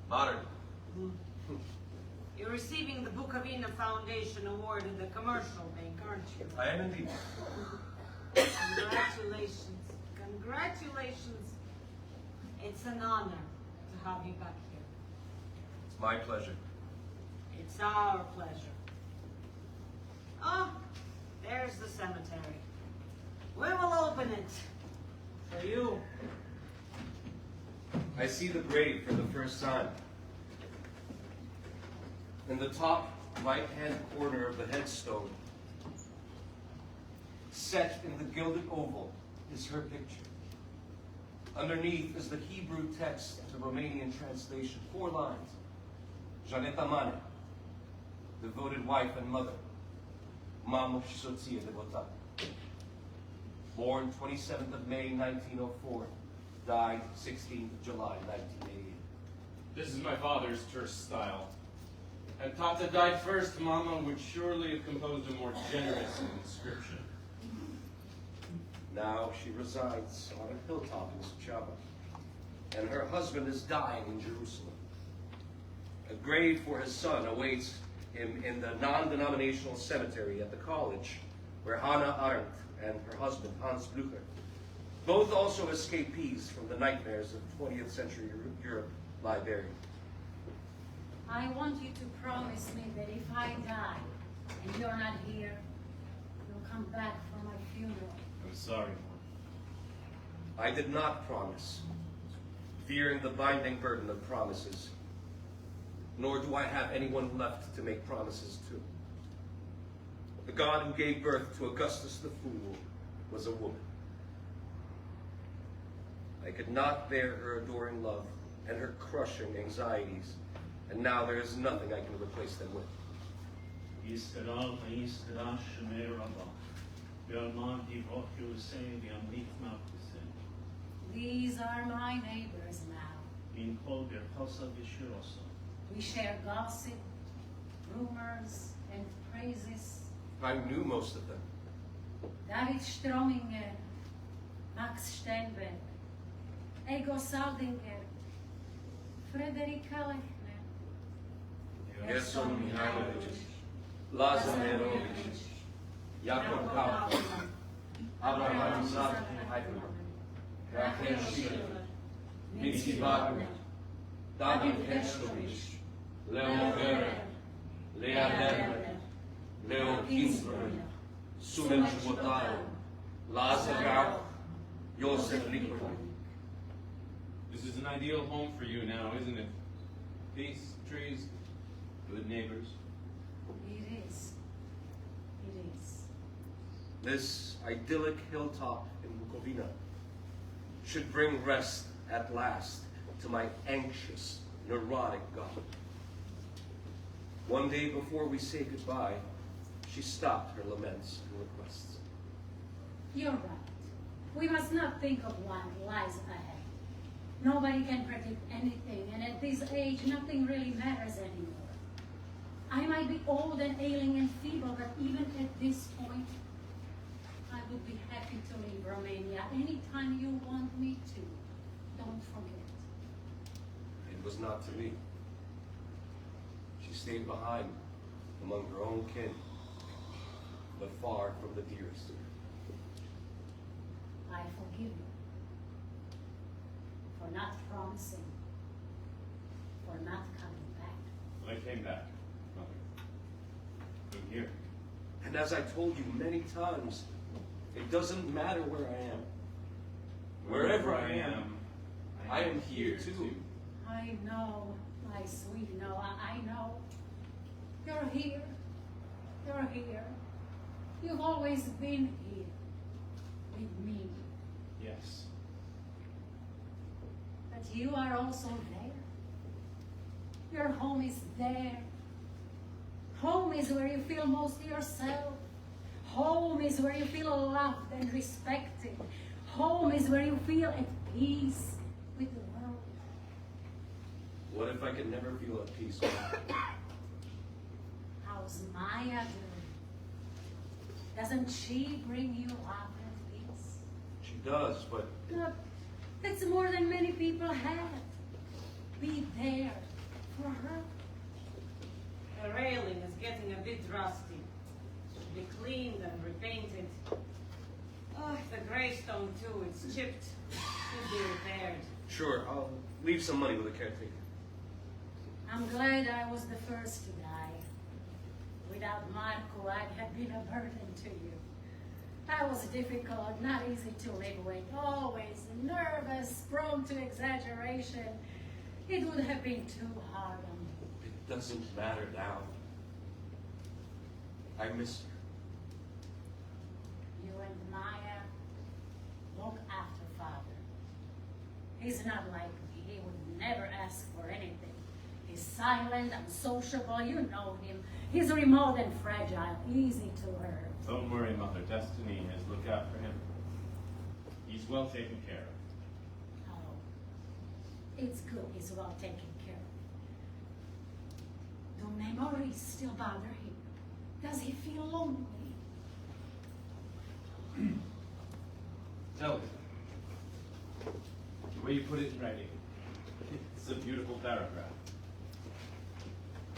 Modern. You're receiving the Bukovina Foundation Award in the commercial bank, aren't you? I am indeed. Congratulations. Congratulations. It's an honor to have you back here. It's my pleasure. It's our pleasure. Oh, there's the cemetery. We will open it for you. I see the grave for the first time. In the top right-hand corner of the headstone, set in the gilded oval, is her picture. Underneath is the Hebrew text, the Romanian translation, 4 lines. Janeta Mane, devoted wife and mother, mamă și soție devotată. Born 27th of May, 1904, died 16th of July, 1988. This is my father's terse style. Had Tata died first, Mama would surely have composed a more generous inscription. Now she resides on a hilltop in Suceava, and her husband is dying in Jerusalem. A grave for his son awaits him in the non-denominational cemetery at the college, where Hannah Arendt and her husband Hans Blücher Both also escapees from the nightmares of 20th century Europe lie buried. I want you to promise me that if I die and you're not here, you'll come back for my funeral. I'm sorry, Mom. I did not promise, fearing the binding burden of promises. Nor do I have anyone left to make promises to. The God who gave birth to Augustus the Fool was a woman. I could not bear her adoring love and her crushing anxieties, and now there is nothing I can replace them with. These are my neighbors now. We share gossip, rumors, and praises. I knew most of them. David Strominger, Max Steinberg, Ego Saldinger, Frederica Lechner, Gerson Mihailovich, Lazar Nerovich, Jakob Kaufmann, Abraham Isaac Heidelberg, Rachel Schiller, Mitzi Wagner, David Herzlovich, Leo Görer, Lea Dermer, Leo Ginsberg, Sumen Chubotaro, Lazar Rauch, Josef Lippmann. This is an ideal home for you now, isn't it? Peace, trees, good neighbors. It is. It is. This idyllic hilltop in Bukovina should bring rest at last to my anxious, neurotic God. One day before we say goodbye, she stopped her laments and requests. You're right. We must not think of what lies ahead. Nobody can predict anything, and at this age, nothing really matters anymore. I might be old and ailing and feeble, but even at this point, I would be happy to leave Romania anytime you want me to. Don't forget. It was not to be. She stayed behind among her own kin, but far from the dearest. I forgive you for not promising, for not coming back. I came back, Mother. I'm here. And as I told you many times, it doesn't matter where I am. Wherever I am, I am here too. I know, my sweet Noah, I know. You're here. You're here. You've always been here. With me. Yes. But you are also there. Your home is there. Home is where you feel most yourself. Home is where you feel loved and respected. Home is where you feel at peace with the world. What if I could never feel at peace with you? How's Maya doing? Doesn't she bring you love and peace? She does, but Look, that's more than many people have. Be there for her. The railing is getting a bit rusty. Should be cleaned and repainted. Oh, the gravestone too, it's chipped. Should be repaired. sure, I'll leave some money with the caretaker. I'm glad I was the first to die. Without Marco, I'd have been a burden to you. I was difficult, not easy to live with, always nervous, prone to exaggeration. It would have been too hard on me. It doesn't matter now. I miss You and Maya look after Father. He's not like me. He would never ask for anything. He's silent, unsociable, you know him. He's remote and fragile, easy to hurt. Don't worry, Mother. Destiny has looked after him. He's well taken care of. Oh, it's good he's well taken care of. Do memories still bother him? Does he feel lonely? Tell me. The way you put it in writing. It's a beautiful paragraph.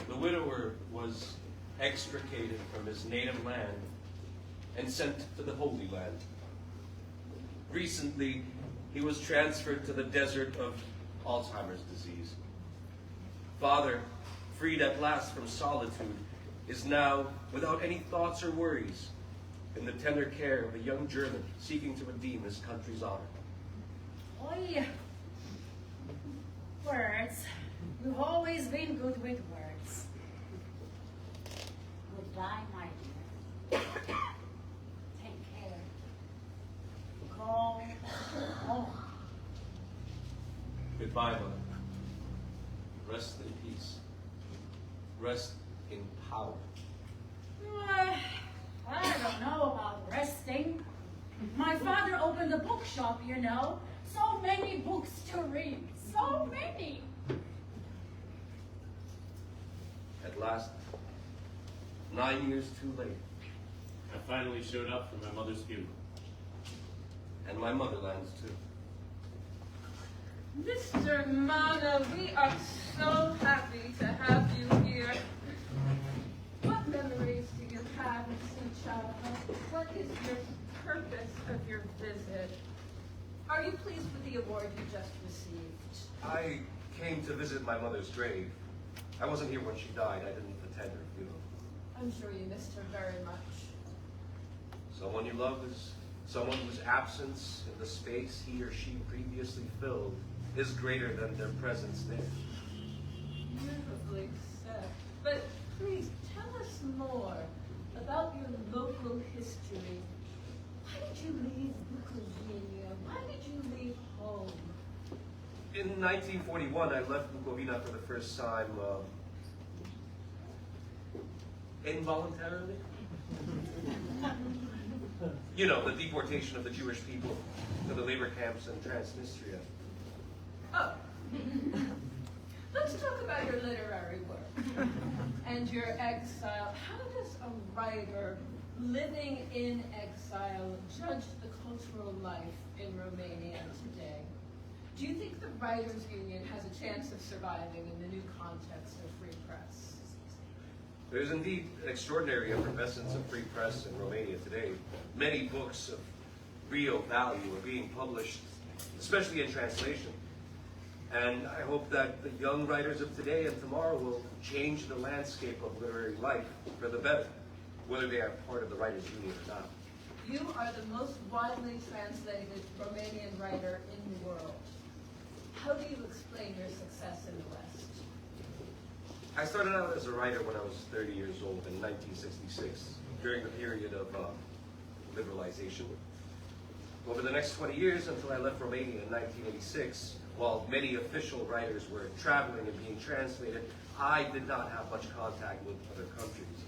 The widower was extricated from his native land and sent to the Holy Land. Recently, he was transferred to the desert of Alzheimer's disease. Father, freed at last from solitude, is now, without any thoughts or worries, in the tender care of a young German seeking to redeem his country's honor. Oi. Words. You've always been good with words. Goodbye, my dear. Take care. Go home. Goodbye, Mother. Rest in peace. Rest in power. I don't know about resting. My father opened a bookshop, you know. So many books to read. So many. At last, 9 years too late, I finally showed up for my mother's funeral. and my motherland's too. Mr. Manea, we are so happy to have you here. What memories do you have of Saviana? What is your purpose of your visit? Are you pleased with the award you just received? I came to visit my mother's grave. I wasn't here when she died. I didn't attend her funeral. I'm sure you missed her very much. Someone you love is someone whose absence in the space he or she previously filled is greater than their presence there. Beautifully said. But please tell us more about your local history. Why did you leave Bukovina? Why did you leave home? In 1941, I left Bukovina for the first time involuntarily. You know, the deportation of the Jewish people to the labor camps in Transnistria. Oh. Let's talk about your literary work and your exile. How does a writer living in exile judge the cultural life in Romania today? Do you think the Writers' Union has a chance of surviving in the new context of free press? There is indeed an extraordinary effervescence of free press in Romania today. Many books of real value are being published, especially in translation. And I hope that the young writers of today and tomorrow will change the landscape of literary life for the better, whether they are part of the Writers' Union or not. You are the most widely translated Romanian writer in the world. How do you explain your success in the West? I started out as a writer when I was 30 years old in 1966, during the period of liberalization. Over the next 20 years, until I left Romania in 1986, while many official writers were traveling and being translated, I did not have much contact with other countries.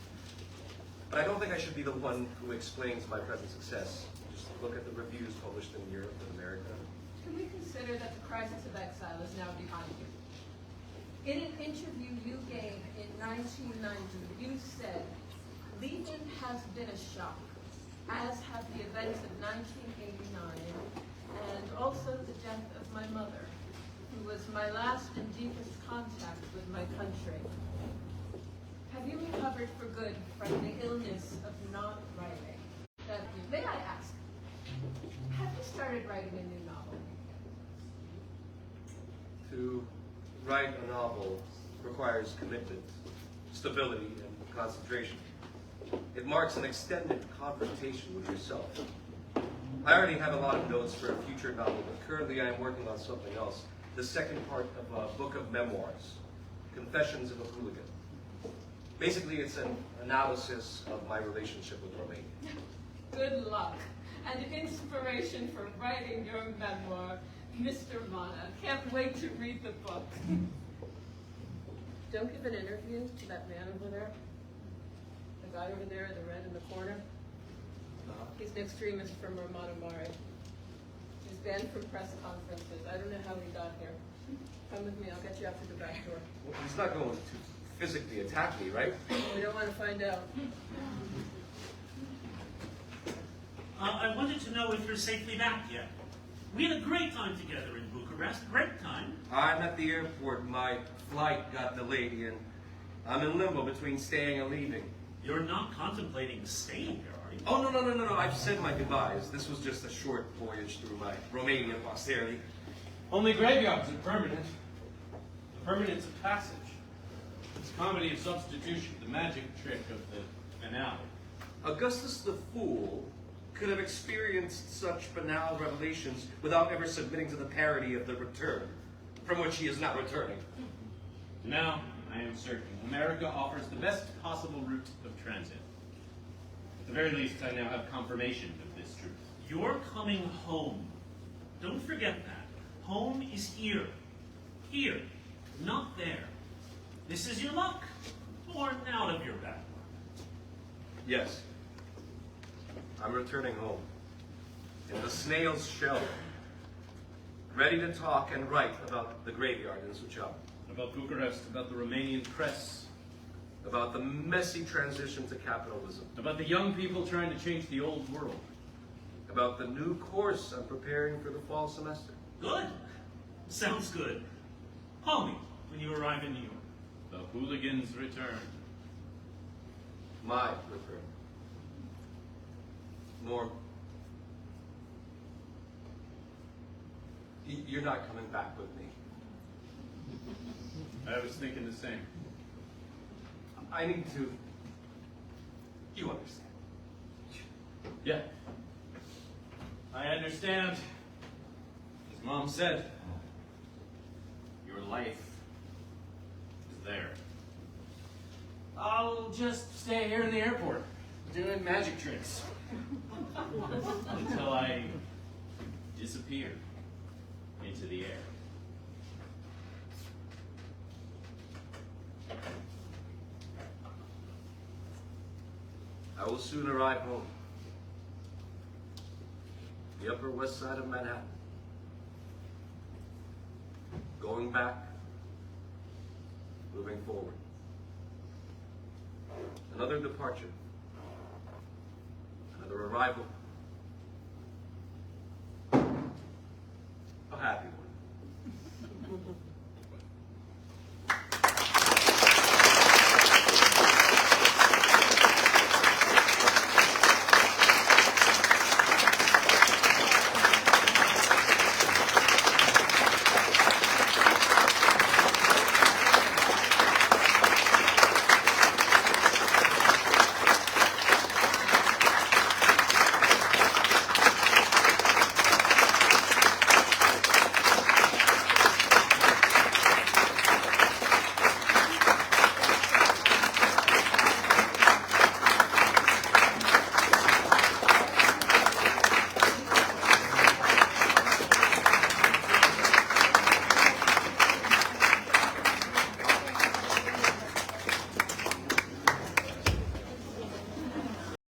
But I don't think I should be the one who explains my present success. Just look at the reviews published in Europe and America. Can we consider that the crisis of exile is now behind you? In an interview you gave in 1990, you said, "Leaving has been a shock, as have the events of 1989, and also the death of my mother, who was my last and deepest contact with my country." Have you recovered for good from the illness of not writing? May I ask, have you started writing a new novel? To write a novel requires commitment, stability, and concentration. It marks an extended confrontation with yourself. I already have a lot of notes for a future novel, but currently I am working on something else. The second part of a book of memoirs, Confessions of a Hooligan. Basically, it's an analysis of my relationship with Romania. Good luck and inspiration for writing your memoir, Mr. Manea. Can't wait to read the book. Don't give an interview to that man over there. The guy over there, the red in the corner. He's an extremist from Romanian-American. He's banned from press conferences. I don't know how he got here. Come with me, I'll get you out to the back door. Well, he's not going to physically attack me, right? We don't want to find out. I wanted to know if you're safely back yet. We had a great time together in Bucharest. Great time. I'm at the airport. My flight got delayed, and I'm in limbo between staying and leaving. You're not contemplating staying here, are you? Oh, no. I've said my goodbyes. This was just a short voyage through my Romanian posterity. Only graveyards are permanent. Permanence of passage. It's comedy of substitution, the magic trick of the finale. Augustus the Fool could have experienced such banal revelations without ever submitting to the parody of the return, from which he is not returning. Now, I am certain, America offers the best possible route of transit. At the very least, I now have confirmation of this truth. You're coming home. Don't forget that. Home is here. Here, not there. This is your luck, born out of your bad luck. Yes. I'm returning home. In the snail's shell. Ready to talk and write about the graveyard in Suceava. About Bucharest, about the Romanian press. About the messy transition to capitalism. About the young people trying to change the old world. About the new course I'm preparing for the fall semester. Good. Sounds good. Call me when you arrive in New York. The Hooligans return. My return. Norm. You're not coming back with me. I was thinking the same. I need to... You understand. Yeah. I understand. As Mom said, your life is there. I'll just stay here in the airport, doing magic tricks. Until I disappear into the air. I will soon arrive home. The Upper West Side of Manhattan. Going back, moving forward. Another departure. Another arrival.